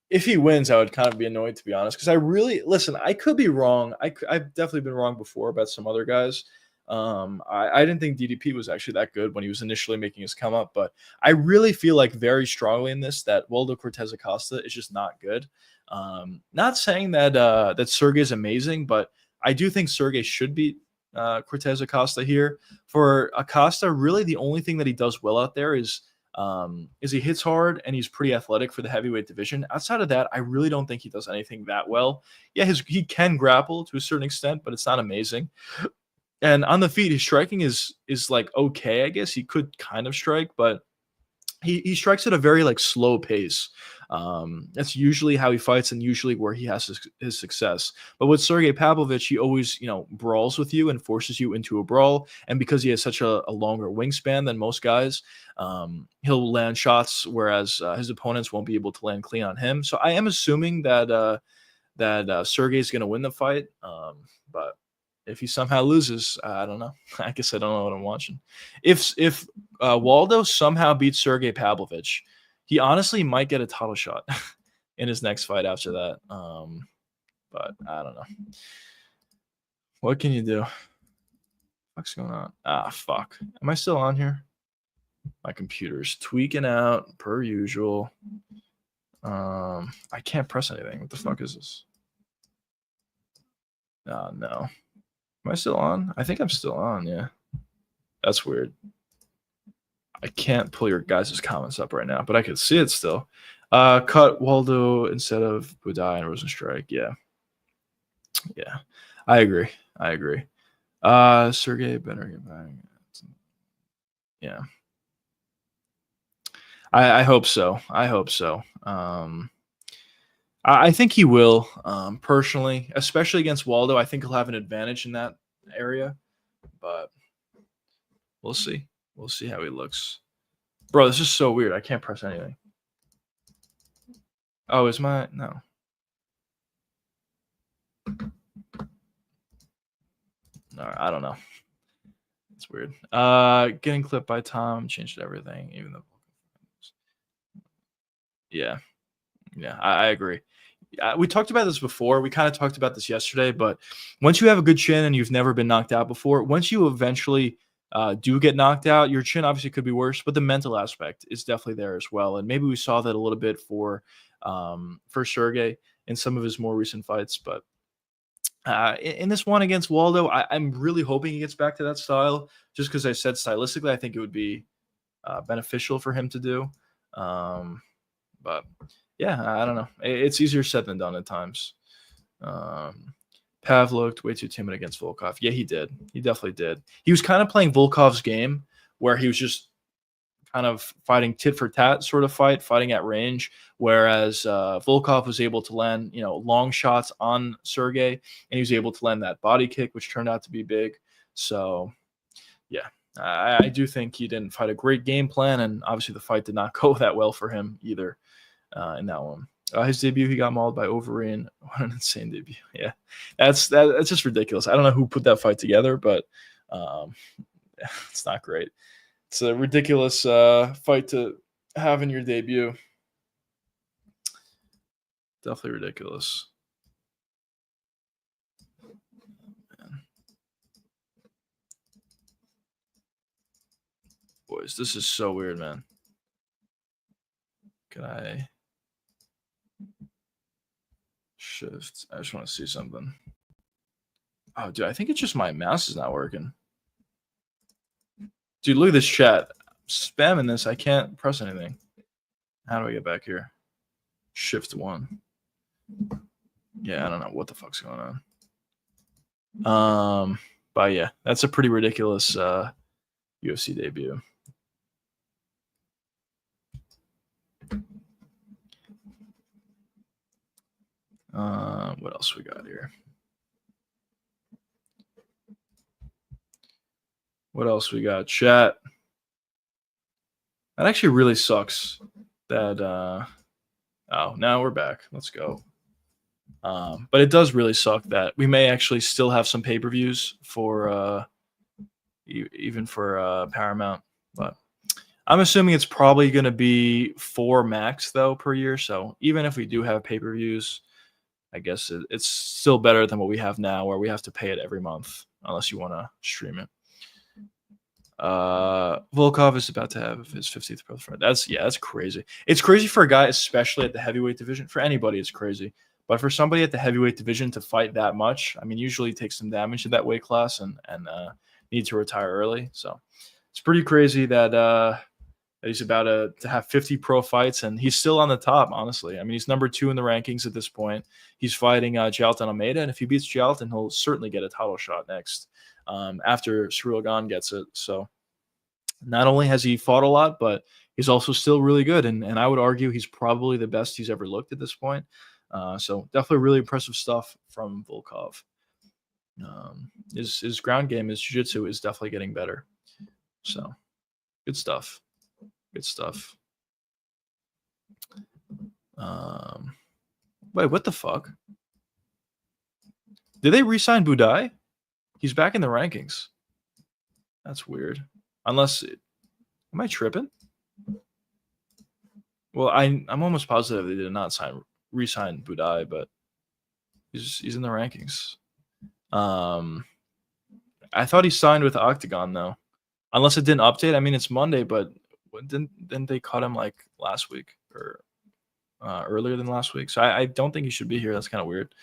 If he wins, I would kind of be annoyed, to be honest, because I could be wrong. I've definitely been wrong before about some other guys. I didn't think DDP was actually that good when he was initially making his come up, but I really feel like very strongly in this that Waldo Cortez Acosta is just not good. Not saying that Sergey is amazing, but I do think Sergey should beat Cortez Acosta here. For Acosta, really the only thing that he does well out there is he hits hard and he's pretty athletic for the heavyweight division. Outside of that, I really don't think he does anything that well. Yeah, he can grapple to a certain extent, but it's not amazing. And on the feet, his striking is like okay, I guess. He could kind of strike, but he strikes at a very like slow pace. That's usually how he fights and usually where he has his success. But with Sergey Pavlovich, he always, brawls with you and forces you into a brawl. And because he has such a longer wingspan than most guys, he'll land shots, whereas his opponents won't be able to land clean on him. So I am assuming that Sergey's going to win the fight. But if he somehow loses, I don't know. I guess I don't know what I'm watching. If Waldo somehow beats Sergey Pavlovich, he honestly might get a title shot in his next fight after that. But I don't know. What can you do? What's going on? Ah, fuck. Am I still on here? My computer's tweaking out per usual. I can't press anything. What the fuck is this? No. Am I still on? I think I'm still on, yeah. That's weird. I can't pull your guys' comments up right now, but I can see it still. Cut Waldo instead of Budai and Rosenstrike. Yeah. Yeah. I agree. Sergey better get back. Yeah. I hope so. I think he will, personally, especially against Waldo. I think he'll have an advantage in that area, but we'll see. We'll see how he looks. Bro, this is so weird. I can't press anything. Oh, is my... No. All right, I don't know. It's weird. Getting clipped by Tom changed everything, even though... Yeah. Yeah, I agree. We talked about this before. We kind of talked about this yesterday, but once you have a good chin and you've never been knocked out before, once you eventually do get knocked out, your chin obviously could be worse, but the mental aspect is definitely there as well. And maybe we saw that a little bit for Sergey in some of his more recent fights. But in this one against Waldo, I'm really hoping he gets back to that style, just because I said stylistically, I think it would be beneficial for him to do. But yeah, I don't know. It's easier said than done at times. Pav looked way too timid against Volkov. Yeah, he did. He definitely did. He was kind of playing Volkov's game, where he was just kind of fighting tit for tat sort of fighting at range, whereas Volkov was able to land, long shots on Sergey, and he was able to land that body kick, which turned out to be big. So, yeah, I do think he didn't fight a great game plan, and obviously the fight did not go that well for him either. In that one, his debut, he got mauled by Overeem. What an insane debut! Yeah, that's just ridiculous. I don't know who put that fight together, but it's not great. It's a ridiculous fight to have in your debut. Definitely ridiculous. Man. Boys, this is so weird, man. Can I shift? I just want to see something. Oh, dude, I think it's just my mouse is not working. Dude, look at this chat. I'm spamming this. I can't press anything. How do I get back here? Shift 1. Yeah, I don't know what the fuck's going on. But yeah, that's a pretty ridiculous UFC debut. What else we got here? What else we got? Chat. That actually really sucks. That oh, now we're back. Let's go. But it does really suck that we may actually still have some pay-per-views for even for Paramount, but I'm assuming it's probably going to be 4 max though per year. So even if we do have pay-per-views, I guess it's still better than what we have now, where we have to pay it every month unless you want to stream it. Volkov is about to have his 50th birthday. That's crazy. It's crazy for a guy, especially at the heavyweight division. For anybody, it's crazy. But for somebody at the heavyweight division to fight that much, I mean, usually takes some damage at that weight class and need to retire early. So it's pretty crazy that he's about to have 50 pro fights, and he's still on the top, honestly. I mean, he's number 2 in the rankings at this point. He's fighting Jalton Almeida, and if he beats Jalton, he'll certainly get a title shot next after Cyril Gane gets it. So not only has he fought a lot, but he's also still really good, and I would argue he's probably the best he's ever looked at this point. So definitely really impressive stuff from Volkov. His ground game, his jiu-jitsu is definitely getting better. So good stuff. Good stuff. Wait, what the fuck? Did they re-sign Budai? He's back in the rankings. That's weird. Am I tripping? Well, I'm almost positive they did not re-sign Budai, but he's in the rankings. I thought he signed with Octagon though, unless it didn't update. I mean, it's Monday, but didn't they cut him like last week or earlier than last week? So I don't think he should be here. That's kind of weird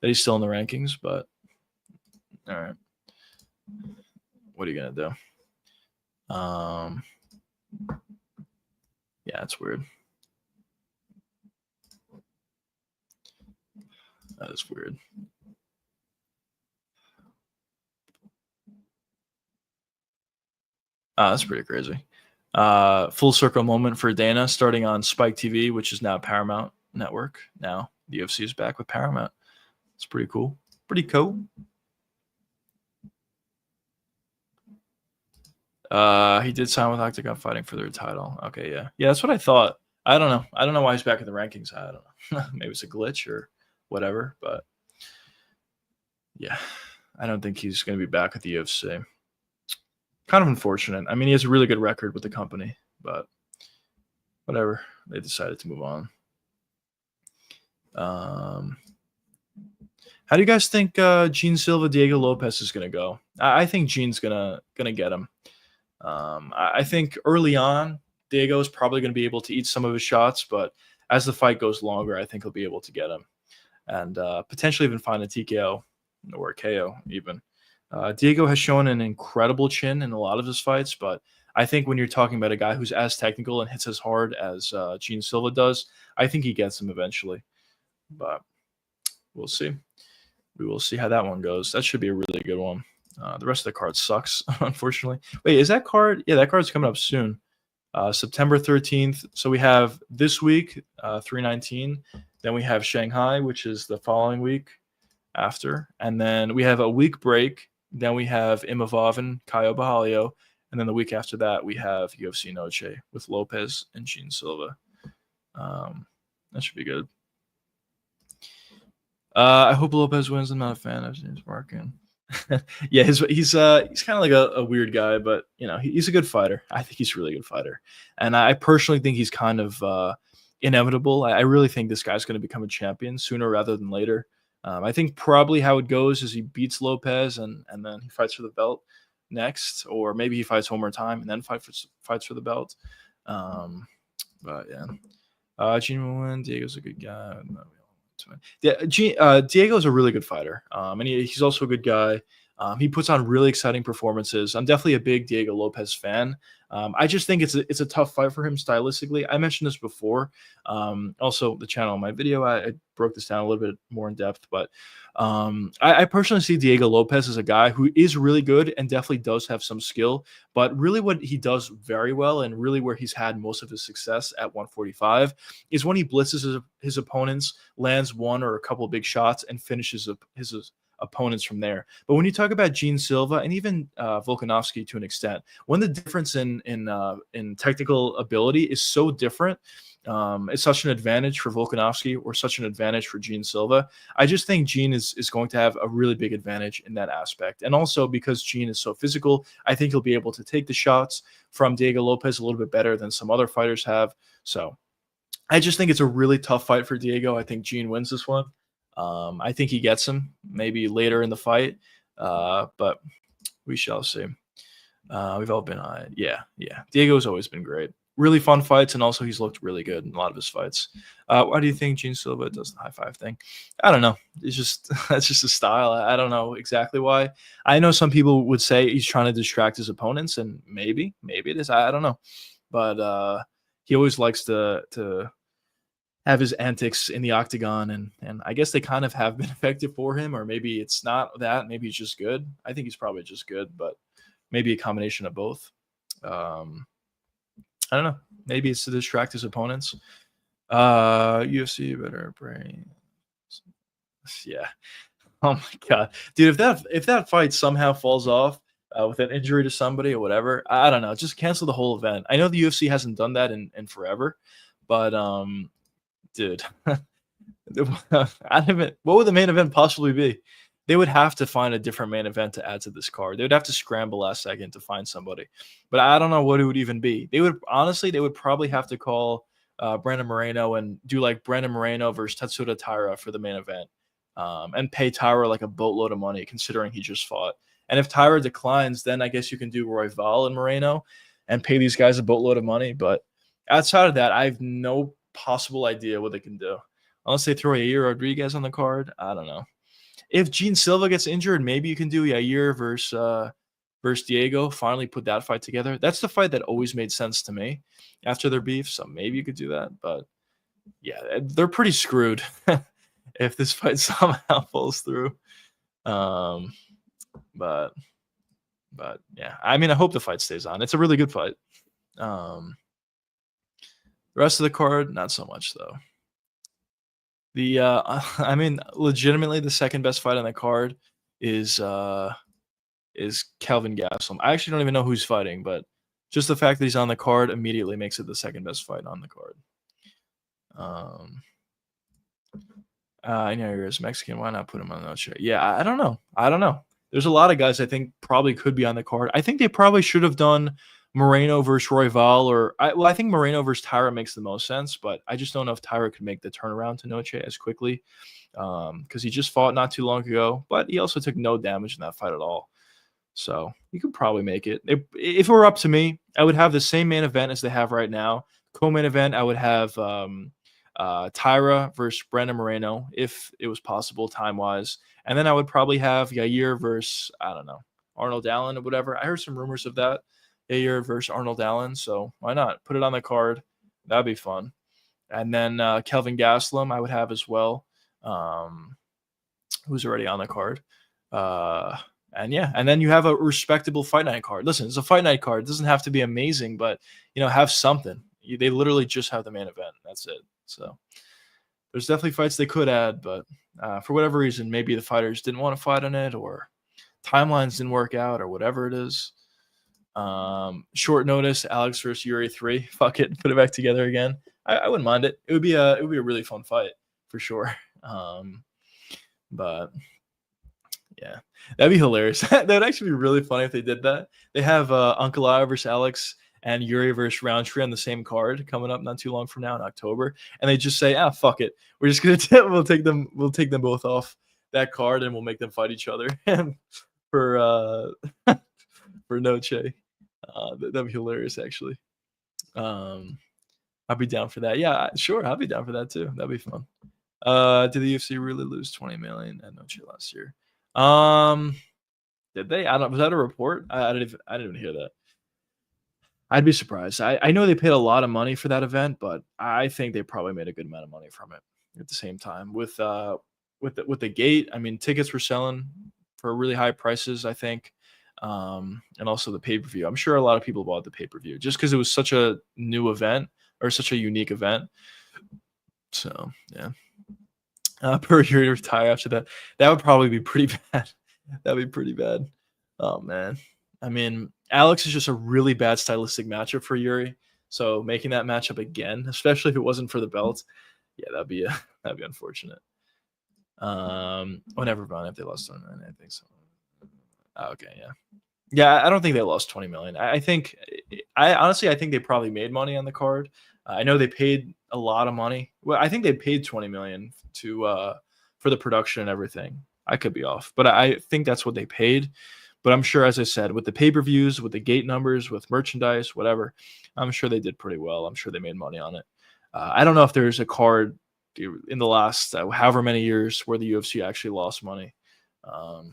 that he's still in the rankings, but all right. What are you gonna do? Yeah, it's weird. That is weird. That's pretty crazy. Full circle moment for Dana starting on Spike TV, which is now Paramount Network. Now the UFC is back with Paramount. It's pretty cool. Pretty cool. He did sign with Octagon fighting for their title. Okay, yeah. Yeah, that's what I thought. I don't know. I don't know why he's back in the rankings. I don't know. Maybe it's a glitch or whatever, but yeah, I don't think he's going to be back at the UFC. Kind of unfortunate. I mean, he has a really good record with the company, but whatever. They decided to move on. How do you guys think Gene Silva, Diego Lopez is going to go? I think Gene's gonna get him. I think early on, Diego is probably going to be able to eat some of his shots, but as the fight goes longer, I think he'll be able to get him and potentially even find a TKO or a KO even. Diego has shown an incredible chin in a lot of his fights, but I think when you're talking about a guy who's as technical and hits as hard as Gene Silva does, I think he gets him eventually. But we'll see. We will see how that one goes. That should be a really good one. The rest of the card sucks, unfortunately. Wait, is that card? Yeah, that card's coming up soon. September 13th. So we have this week, 319. Then we have Shanghai, which is the following week after. And then we have a week break. Then we have Imavov, Caio Bahalio. And then the week after that, we have UFC Noche with Lopez and Gene Silva. That should be good. I hope Lopez wins. I'm not a fan of James Markin. Yeah, he's kind of like a weird guy, but he's a good fighter. I think he's a really good fighter, and I personally think he's kind of inevitable. I really think this guy's going to become a champion sooner rather than later. I think probably how it goes is he beats Lopez and then he fights for the belt next, or maybe he fights one more time and then fights for the belt. But yeah, Gene will win. Diego's a good guy. Yeah, Diego's a really good fighter, and he's also a good guy. He puts on really exciting performances. I'm definitely a big Diego Lopez fan. I just think it's a tough fight for him stylistically. I mentioned this before. Also, the channel, my video, I broke this down a little bit more in depth. But I personally see Diego Lopez as a guy who is really good and definitely does have some skill. But really what he does very well and really where he's had most of his success at 145 is when he blitzes his opponents, lands one or a couple of big shots, and finishes his opponents from there. But when you talk about Gene Silva and even Volkanovski to an extent, when the difference in technical ability is so different, it's such an advantage for Volkanovski or such an advantage for Gene Silva. I just think Gene is going to have a really big advantage in that aspect. And also because Gene is so physical, I think he'll be able to take the shots from Diego Lopez a little bit better than some other fighters have. So I just think it's a really tough fight for Diego. I think Gene wins this one. I think he gets him maybe later in the fight, but we shall see. We've all been on it. Yeah. Diego's always been great. really fun fights, and also he's looked really good in a lot of his fights. Why do you think Gene Silva does the high five thing? I don't know. It's just that's just a style. I don't know exactly why. I know some people would say he's trying to distract his opponents, and maybe it is. I don't know, but he always likes to have his antics in the octagon, and I guess they kind of have been effective for him, or maybe it's not that. Maybe he's just good. I think he's probably just good, but maybe a combination of both. Um, I don't know. Maybe it's to distract his opponents. UFC better brain. Yeah. Oh my god, dude! If that fight somehow falls off with an injury to somebody or whatever, I don't know. Just cancel the whole event. I know the UFC hasn't done that in forever, but dude, I don't even, what would the main event possibly be? They would have to find a different main event to add to this card. They would have to scramble last second to find somebody, but I don't know what it would even be. They would probably have to call Brandon Moreno and do like Brandon Moreno versus Tetsuda Taira for the main event, and pay Taira like a boatload of money considering he just fought. And if Taira declines, then I guess you can do Royval and Moreno and pay these guys a boatload of money. But outside of that, I have no possible idea what they can do unless they throw Yair Rodriguez on the card. I don't know. If Gene Silva gets injured, maybe you can do Yair versus Diego. Finally put that fight together. That's the fight that always made sense to me after their beef. So maybe you could do that. But yeah, they're pretty screwed if this fight somehow falls through. But yeah, I mean, I hope the fight stays on. It's a really good fight. The rest of the card, not so much though. I mean, legitimately, the second best fight on the card is Kelvin Gastelum. I actually don't even know who's fighting, but just the fact that he's on the card immediately makes it the second best fight on the card. I know he's Mexican. Why not put him on the show? Yeah, I don't know. There's a lot of guys I think probably could be on the card. I think they probably should have done Moreno versus Royval, I think Moreno versus Taira makes the most sense, but I just don't know if Taira could make the turnaround to Noche as quickly, because he just fought not too long ago, but he also took no damage in that fight at all. So you could probably make it. If it were up to me, I would have the same main event as they have right now. Co-main event, I would have Taira versus Brandon Moreno, if it was possible time-wise. And then I would probably have Yair versus, I don't know, Arnold Allen or whatever. I heard some rumors of that. Yair versus Arnold Allen, so why not? Put it on the card. That'd be fun. And then Kelvin Gastelum I would have as well, who's already on the card. And yeah, and then you have a respectable fight night card. Listen, it's a fight night card. It doesn't have to be amazing, but, have something. They literally just have the main event. That's it. So there's definitely fights they could add, but for whatever reason, maybe the fighters didn't want to fight on it, or timelines didn't work out, or whatever it is. Short notice, Alex versus Yuri 3. Fuck it, put it back together again. I wouldn't mind it. It would be a really fun fight for sure. But yeah, that'd be hilarious. That'd actually be really funny if they did that. They have Uncle I versus Alex and Yuri versus Roundtree on the same card coming up not too long from now in October, and they just say, fuck it, we're just gonna we'll take them both off that card, and we'll make them fight each other for Noche. That'd be hilarious, actually. I'd be down for that. Yeah, sure, I'll be down for that too. That'd be fun. Did the UFC really lose 20 million at Noche last year? Did they? I don't. Was that a report? I didn't even hear that. I'd be surprised. I know they paid a lot of money for that event, but I think they probably made a good amount of money from it. At the same time, with the gate, I mean, tickets were selling for really high prices, I think. And also the pay-per-view. I'm sure a lot of people bought the pay-per-view just because it was such a new event, or such a unique event. So yeah. Per year to retire after that. That would probably be pretty bad. That'd be pretty bad. Oh man. I mean, Alex is just a really bad stylistic matchup for Yuri. So making that matchup again, especially if it wasn't for the belt, yeah, that'd be unfortunate. Never mind. If they lost on, I think so. Okay, yeah. Yeah, I don't think they lost 20 million. I honestly think they probably made money on the card. I know they paid a lot of money. Well, I think they paid 20 million for the production and everything. I could be off, but I think that's what they paid. But I'm sure, as I said, with the pay-per-views, with the gate numbers, with merchandise, whatever, I'm sure they did pretty well. I'm sure they made money on it. I don't know if there's a card in the last however many years where the UFC actually lost money. Um,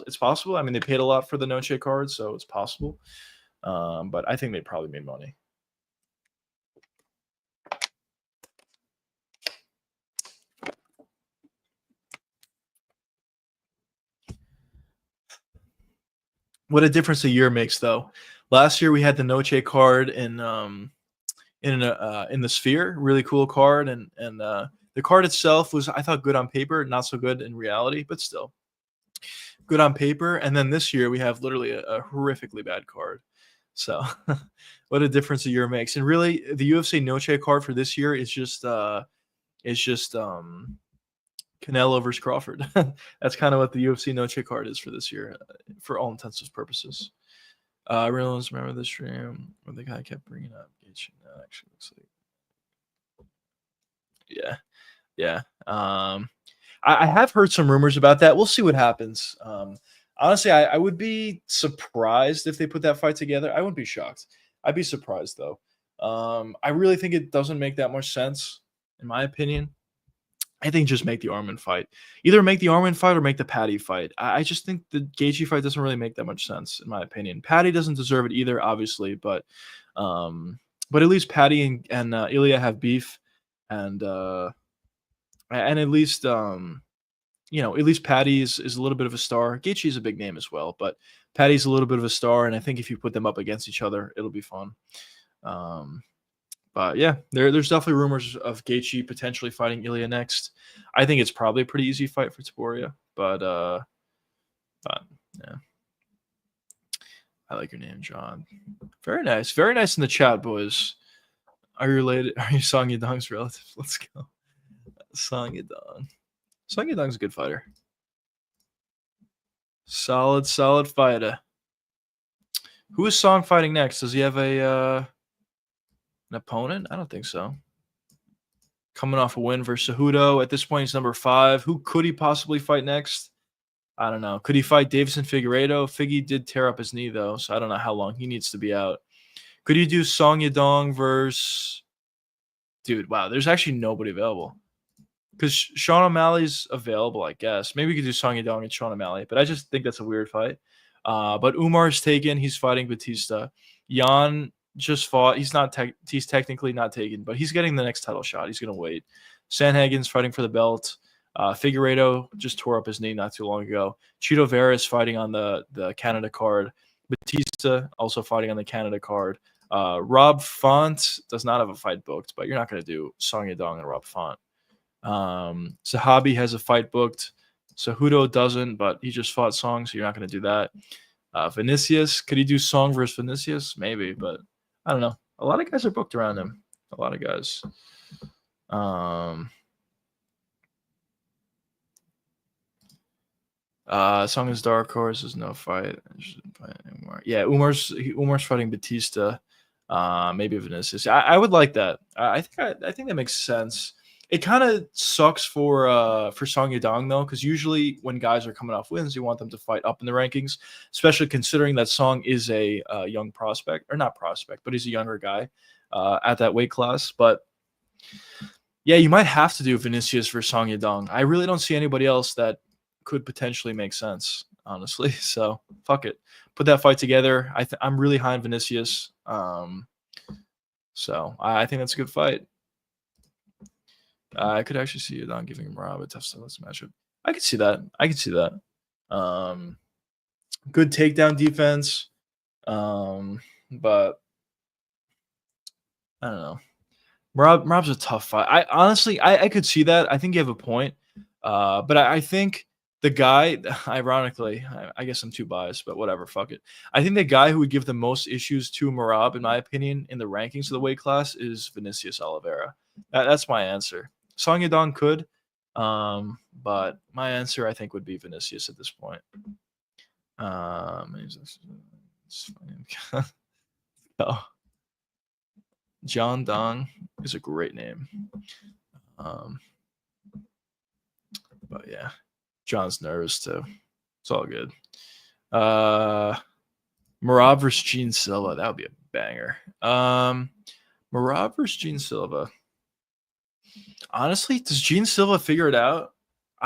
it's possible. I mean, they paid a lot for the Noche card, so it's possible. But I think they probably made money. What a difference a year makes, though. Last year we had the Noche card in the Sphere, really cool card, and the card itself was, I thought, good on paper, not so good in reality, but still good on paper. And then this year we have literally a horrifically bad card. So what a difference a year makes. And really, the UFC Noche card for this year is just Canelo versus Crawford. That's kind of what the UFC Noche card is for this year, for all intents and purposes. I really remember the stream where the guy kept bringing up Gaethje. That actually looks like, yeah, yeah. I have heard some rumors about that. We'll see what happens. Honestly, I would be surprised if they put that fight together. I wouldn't be shocked. I'd be surprised though. I really think it doesn't make that much sense, in my opinion. I think just make the Armin fight. Either make the Armin fight or make the Patty fight. I just think the Gaethje fight doesn't really make that much sense, in my opinion. Patty doesn't deserve it either, obviously, but at least Patty and Ilya have beef, and at least at least Patty is a little bit of a star. Gaethje is a big name as well, but Patty's a little bit of a star, and I think if you put them up against each other, it'll be fun. But yeah, there's definitely rumors of Gaethje potentially fighting Ilya next. I think it's probably a pretty easy fight for Taporia, but yeah. I like your name, John. Very nice in the chat, boys. Are you related? Are you Song Yadong's relative? Let's go. Song Yadong. Song Yadong's a good fighter. Solid fighter. Who is Song fighting next? Does he have an opponent? I don't think so. Coming off a win versus Cejudo. At this point, he's number 5. Who could he possibly fight next? I don't know. Could he fight Davison Figueiredo? Figgy did tear up his knee, though, so I don't know how long he needs to be out. Could you do Song Yadong versus... Dude, wow, there's actually nobody available. Because Sean O'Malley's available, I guess. Maybe we could do Song Yadong and Sean O'Malley, but I just think that's a weird fight. But Umar's taken. He's fighting Batista. Jan just fought. He's technically not taken, but he's getting the next title shot. He's going to wait. Sanhagen's fighting for the belt. Figueiredo just tore up his knee not too long ago. Chito Vera is fighting on the Canada card. Batista also fighting on the Canada card. Rob Font does not have a fight booked, but you're not going to do Song Yadong and Rob Font. Sahabi has a fight booked. Cejudo doesn't, but he just fought Song, so you're not going to do that. Vinicius, could he do Song versus Vinicius? Maybe, but I don't know. A lot of guys are booked around him. A lot of guys. Song is dark horse. There's no fight. Fight anymore. Yeah, Umar's fighting Batista. Maybe Vinicius. I would like that. I think that makes sense. It kind of sucks for Song Yadong though, because usually when guys are coming off wins, you want them to fight up in the rankings, especially considering that Song is a young prospect, or not prospect, but he's a younger guy at that weight class. But yeah, you might have to do Vinicius for Song Yadong. I really don't see anybody else that could potentially make sense, honestly. So fuck it, put that fight together. I'm really high on Vinicius, so I think that's a good fight. I could actually see Yadong giving him Rob a tough matchup. I could see that. Good takedown defense, but I don't know. Rob's a tough fight. I could see that. I think you have a point, but I think the guy, ironically, I guess I'm too biased, but whatever, fuck it. I think the guy who would give the most issues to Merab, in my opinion, in the rankings of the weight class is Vinicius Oliveira. That's my answer. Song Yadong could, but my answer, I think, would be Vinicius at this point. Oh. John Dong is a great name. But yeah, John's nervous too. It's all good. Marab versus Gene Silva. That would be a banger. Marab versus Gene Silva. Honestly, does Gene Silva figure it out?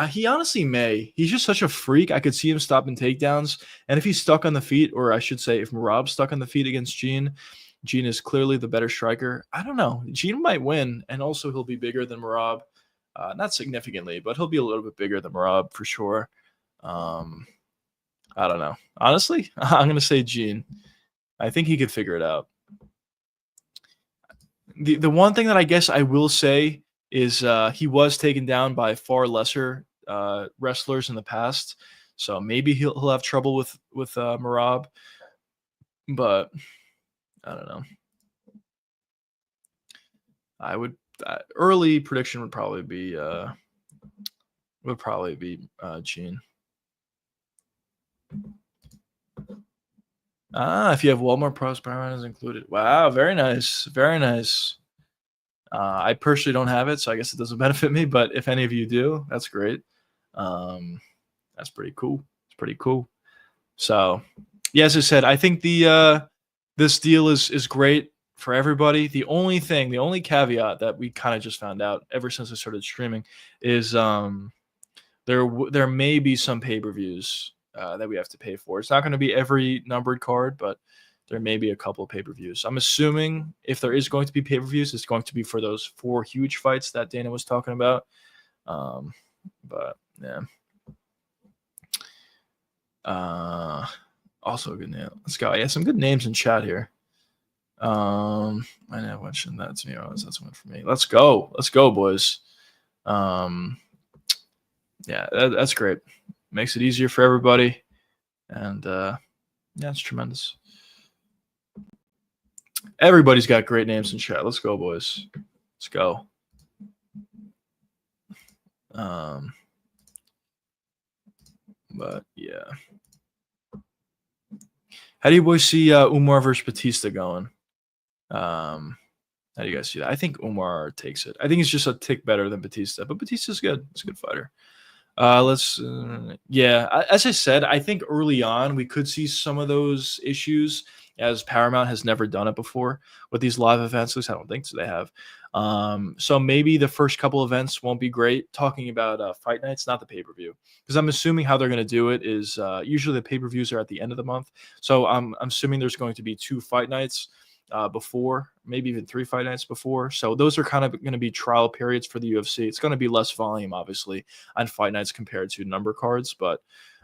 He honestly may. He's just such a freak. I could see him stopping takedowns. And if he's stuck on the feet, or I should say, if Marab's stuck on the feet against Gene, Gene is clearly the better striker. I don't know. Gene might win, and also he'll be bigger than Marab. Not significantly, but he'll be a little bit bigger than Marab for sure. I don't know. Honestly, I'm going to say Gene. I think he could figure it out. The one thing that I guess I will say is he was taken down by far lesser wrestlers in the past, so maybe he'll have trouble with Marab, but I don't know. I would early prediction would probably be Gene. If you have Walmart Pros, Paramount is included. Wow, very nice, very nice. I personally don't have it, so I guess it doesn't benefit me. But if any of you do, that's great. That's pretty cool. It's pretty cool. So, yeah, as I said, I think the this deal is great for everybody. The only caveat that we kind of just found out ever since I started streaming is there may be some pay-per-views that we have to pay for. It's not going to be every numbered card, but there may be a couple of pay-per-views. I'm assuming if there is going to be pay-per-views, it's going to be for those 4 huge fights that Dana was talking about. But yeah. Also a good name. Let's go. Yeah, some good names in chat here. I know mentioned that to me. That's one for me. Let's go. Let's go, boys. Yeah, that's great. Makes it easier for everybody. And yeah, it's tremendous. Everybody's got great names in chat. Let's go, boys. Let's go. But yeah. How do you boys see Umar versus Batista going? How do you guys see that? I think Umar takes it. I think he's just a tick better than Batista, but Batista's good. He's a good fighter. Yeah, as I said, I think early on we could see some of those issues, as Paramount has never done it before with these live events. At least I don't think so they have. So maybe the first couple events won't be great. Talking about fight nights, not the pay-per-view, because I'm assuming how they're going to do it is usually the pay-per-views are at the end of the month. So I'm assuming there's going to be 2 fight nights before, maybe even 3 fight nights before. So those are kind of going to be trial periods for the UFC. It's going to be less volume, obviously, on fight nights compared to number cards, but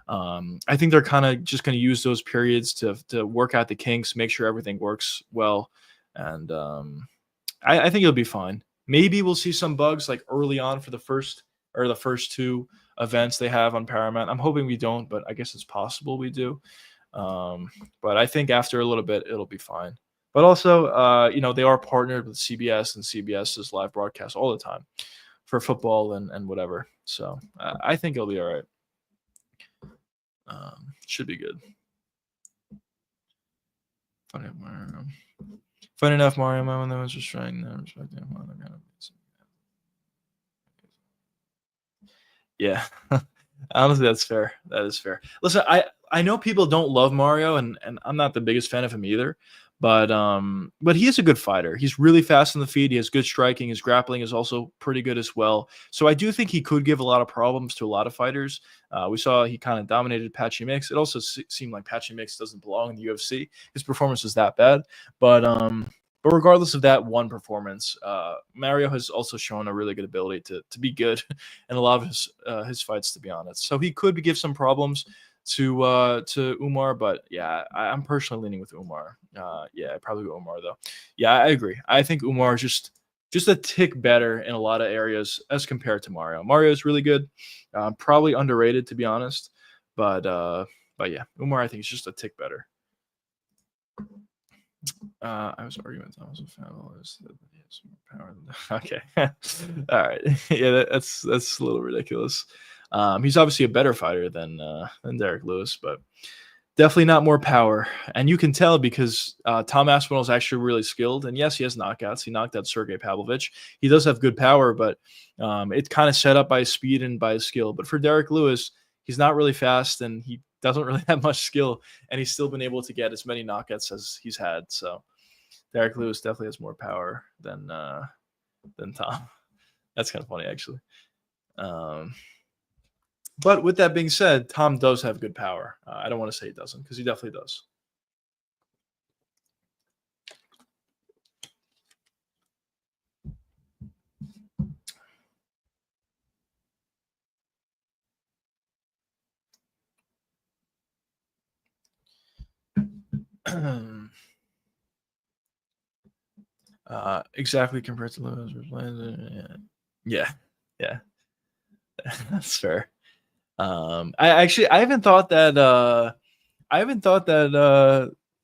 I think they're kind of just going to use those periods to work out the kinks, make sure everything works well, and I think it'll be fine. Maybe we'll see some bugs like early on for the first 2 events they have on Paramount. I'm hoping we don't, but I guess it's possible we do. But I think after a little bit, it'll be fine. But also, they are partnered with CBS, and CBS is live broadcast all the time for football and whatever. So I think it'll be all right. Should be good. Funny enough, Mario, my one that was just trying to respect him. Yeah. Honestly, that's fair. That is fair. Listen, I know people don't love Mario, and I'm not the biggest fan of him either. But he is a good fighter. He's really fast on the feet. He has good striking. His grappling is also pretty good as well. So I do think he could give a lot of problems to a lot of fighters. We saw he kind of dominated Patchy Mix. It also seemed like Patchy Mix doesn't belong in the UFC. His performance was that bad. But regardless of that one performance, Mario has also shown a really good ability to be good in a lot of his fights, to be honest. So he could give some problems to Umar, but yeah, I'm personally leaning with Umar. Yeah, I'd probably go Umar though. Yeah, I agree. I think Umar is just a tick better in a lot of areas as compared to Mario. Mario is really good, probably underrated to be honest, but yeah, Umar I think is just a tick better. I was arguing with Thomas with Fowler that he has more power than okay. All right. Yeah, that's a little ridiculous. He's obviously a better fighter than Derek Lewis, but definitely not more power. And you can tell because Tom Aspinall is actually really skilled. And yes, he has knockouts. He knocked out Sergey Pavlovich. He does have good power, but it's kind of set up by his speed and by his skill. But for Derek Lewis, he's not really fast and he doesn't really have much skill, and he's still been able to get as many knockouts as he's had. So Derek Lewis definitely has more power than Tom. That's kind of funny, actually. Um, but with that being said, Tom does have good power. I don't want to say he doesn't, because he definitely does. Exactly compared to Lewis. Yeah, yeah, that's fair. I haven't thought that.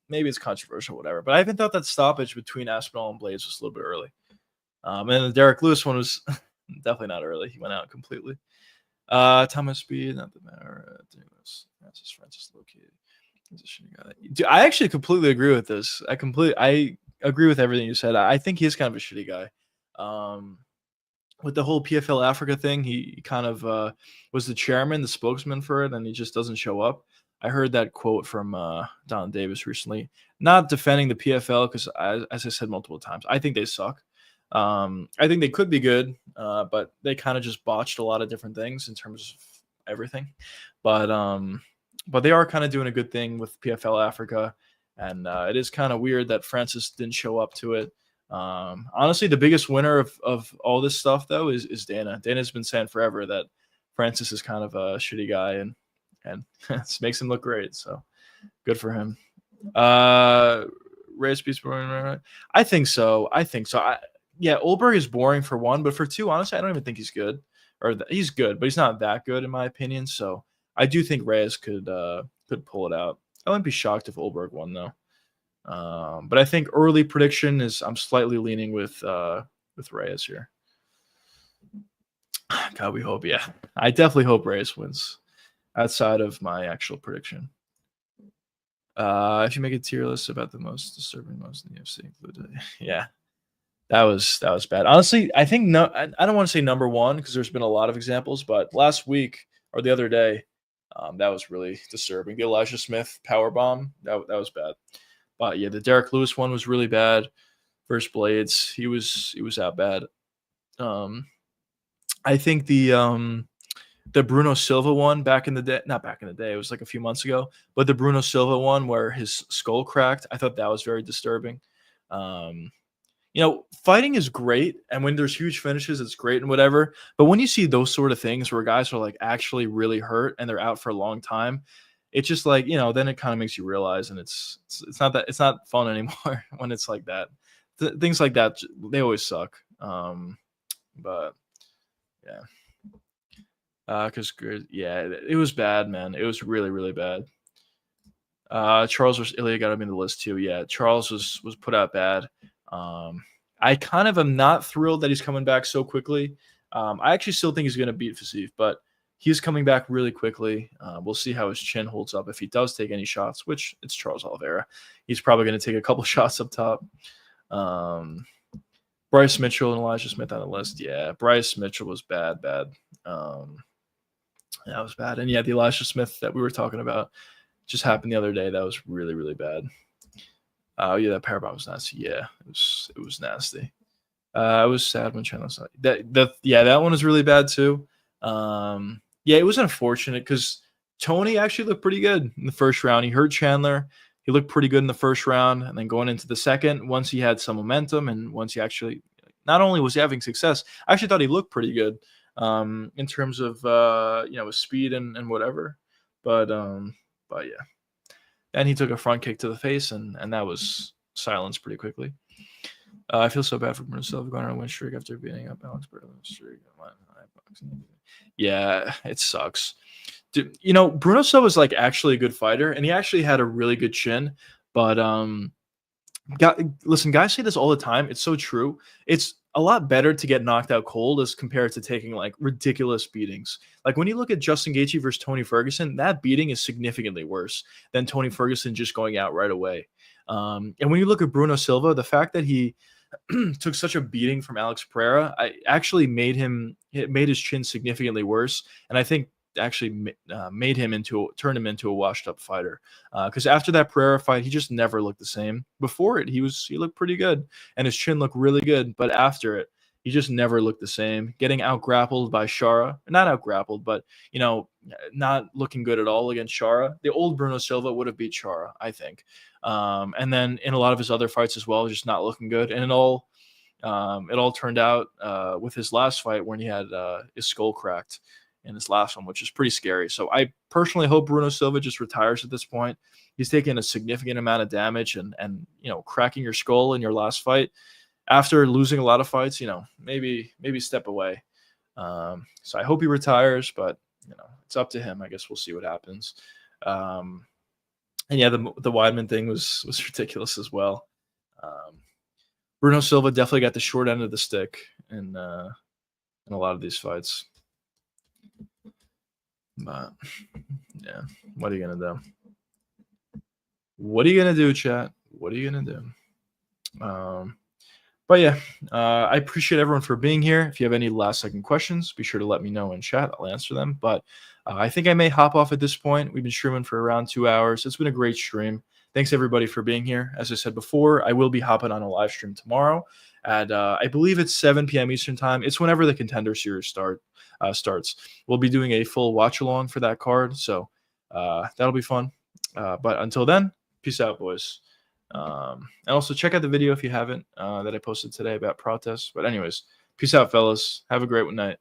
Maybe it's controversial, whatever. But I haven't thought that stoppage between Aspinall and Blades was a little bit early. And the Derek Lewis one was definitely not early. He went out completely. Thomas Speed, not the matter. Francis located. Dude, I actually completely agree with this. I agree with everything you said. I think he's kind of a shitty guy. With the whole PFL Africa thing, he kind of was the chairman, the spokesman for it, and he just doesn't show up. I heard that quote from Don Davis recently, not defending the PFL because, as I said multiple times, I think they suck. I think they could be good, but they kind of just botched a lot of different things in terms of everything. But they are kind of doing a good thing with PFL Africa, and it is kind of weird that Francis didn't show up to it. Honestly, the biggest winner of all this stuff, though, is Dana. Dana's been saying forever that Francis is kind of a shitty guy, and this makes him look great. So good for him. Reyes Beast, I think so. Yeah, Olberg is boring for one, but for two, honestly, I don't even think he's good. He's good, but he's not that good in my opinion. So I do think Reyes could pull it out. I wouldn't be shocked if Olberg won though. But I think early prediction is I'm slightly leaning with Reyes here. God, we hope. Yeah, I definitely hope Reyes wins. Outside of my actual prediction, if you make a tier list about the most disturbing most in the UFC, include yeah. That was bad. Honestly, I think I don't want to say number one because there's been a lot of examples, but last week or the other day, that was really disturbing. The Elijah Smith power bomb, that was bad. But yeah, the Derek Lewis one was really bad. Versus Blades, he was that bad. I think the Bruno Silva one back in the day, not back in the day, it was like a few months ago, but the Bruno Silva one where his skull cracked, I thought that was very disturbing. Fighting is great, and when there's huge finishes, it's great and whatever. But when you see those sort of things where guys are like actually really hurt and they're out for a long time, it's just like, then it kind of makes you realize, and it's not fun anymore when it's like that. Things like that, they always suck. But yeah, because yeah, it was bad, man. It was really, really bad. Charles versus Ilya got him in the list too. Yeah, Charles was put out bad. I kind of am not thrilled that he's coming back so quickly. I actually still think he's going to beat Fasif, but he's coming back really quickly. We'll see how his chin holds up if he does take any shots, which it's Charles Oliveira. He's probably going to take a couple shots up top. Bryce Mitchell and Elijah Smith on the list. Yeah, Bryce Mitchell was bad. That was bad. And yeah, the Elijah Smith that we were talking about just happened the other day. That was really, really bad. Yeah, that Paramount was nasty. Yeah, it was nasty. I was sad when Chandler saw that one was really bad too. Yeah, it was unfortunate because Tony actually looked pretty good in the first round. He hurt Chandler. He looked pretty good in the first round, and then going into the second, once he had some momentum, and once he actually, not only was he having success, I actually thought he looked pretty good in terms of his speed and whatever. But yeah. And he took a front kick to the face, and that was silenced pretty quickly. I feel so bad for Bruno Silva going on a win streak after beating up Alex Berto's streak. Yeah, it sucks. Dude, Bruno Silva is like actually a good fighter, and he actually had a really good chin. But listen, guys say this all the time. It's so true. It's a lot better to get knocked out cold as compared to taking like ridiculous beatings. Like when you look at Justin Gaethje versus Tony Ferguson, that beating is significantly worse than Tony Ferguson just going out right away. And when you look at Bruno Silva, the fact that he took such a beating from Alex Pereira, actually made his chin significantly worse. And I think actually turned him into a washed up fighter. Because after that Pereira fight, he just never looked the same. Before it, he looked pretty good, and his chin looked really good. But after it, he just never looked the same. Getting out grappled by Shara, not out grappled, but not looking good at all against Shara. The old Bruno Silva would have beat Shara, I think. And then in a lot of his other fights as well, just not looking good. And it all turned out with his last fight when he had his skull cracked in his last one, which is pretty scary. So I personally hope Bruno Silva just retires at this point. He's taken a significant amount of damage, and cracking your skull in your last fight after losing a lot of fights, maybe step away. So I hope he retires, but it's up to him. I guess we'll see what happens. And yeah, the Weidman thing was ridiculous as well. Bruno Silva definitely got the short end of the stick in a lot of these fights. But yeah, what are you gonna do? What are you gonna do, chat? What are you gonna do? But yeah, I appreciate everyone for being here. If you have any last second questions, be sure to let me know in chat. I'll answer them. But I think I may hop off at this point. We've been streaming for around 2 hours. It's been a great stream. Thanks everybody for being here. As I said before, I will be hopping on a live stream tomorrow at I believe it's 7 p.m. Eastern time. It's whenever the Contender Series starts. We'll be doing a full watch along for that card, so that'll be fun. But until then, peace out, boys. And also check out the video if you haven't that I posted today about protests. But anyways, peace out, fellas. Have a great night.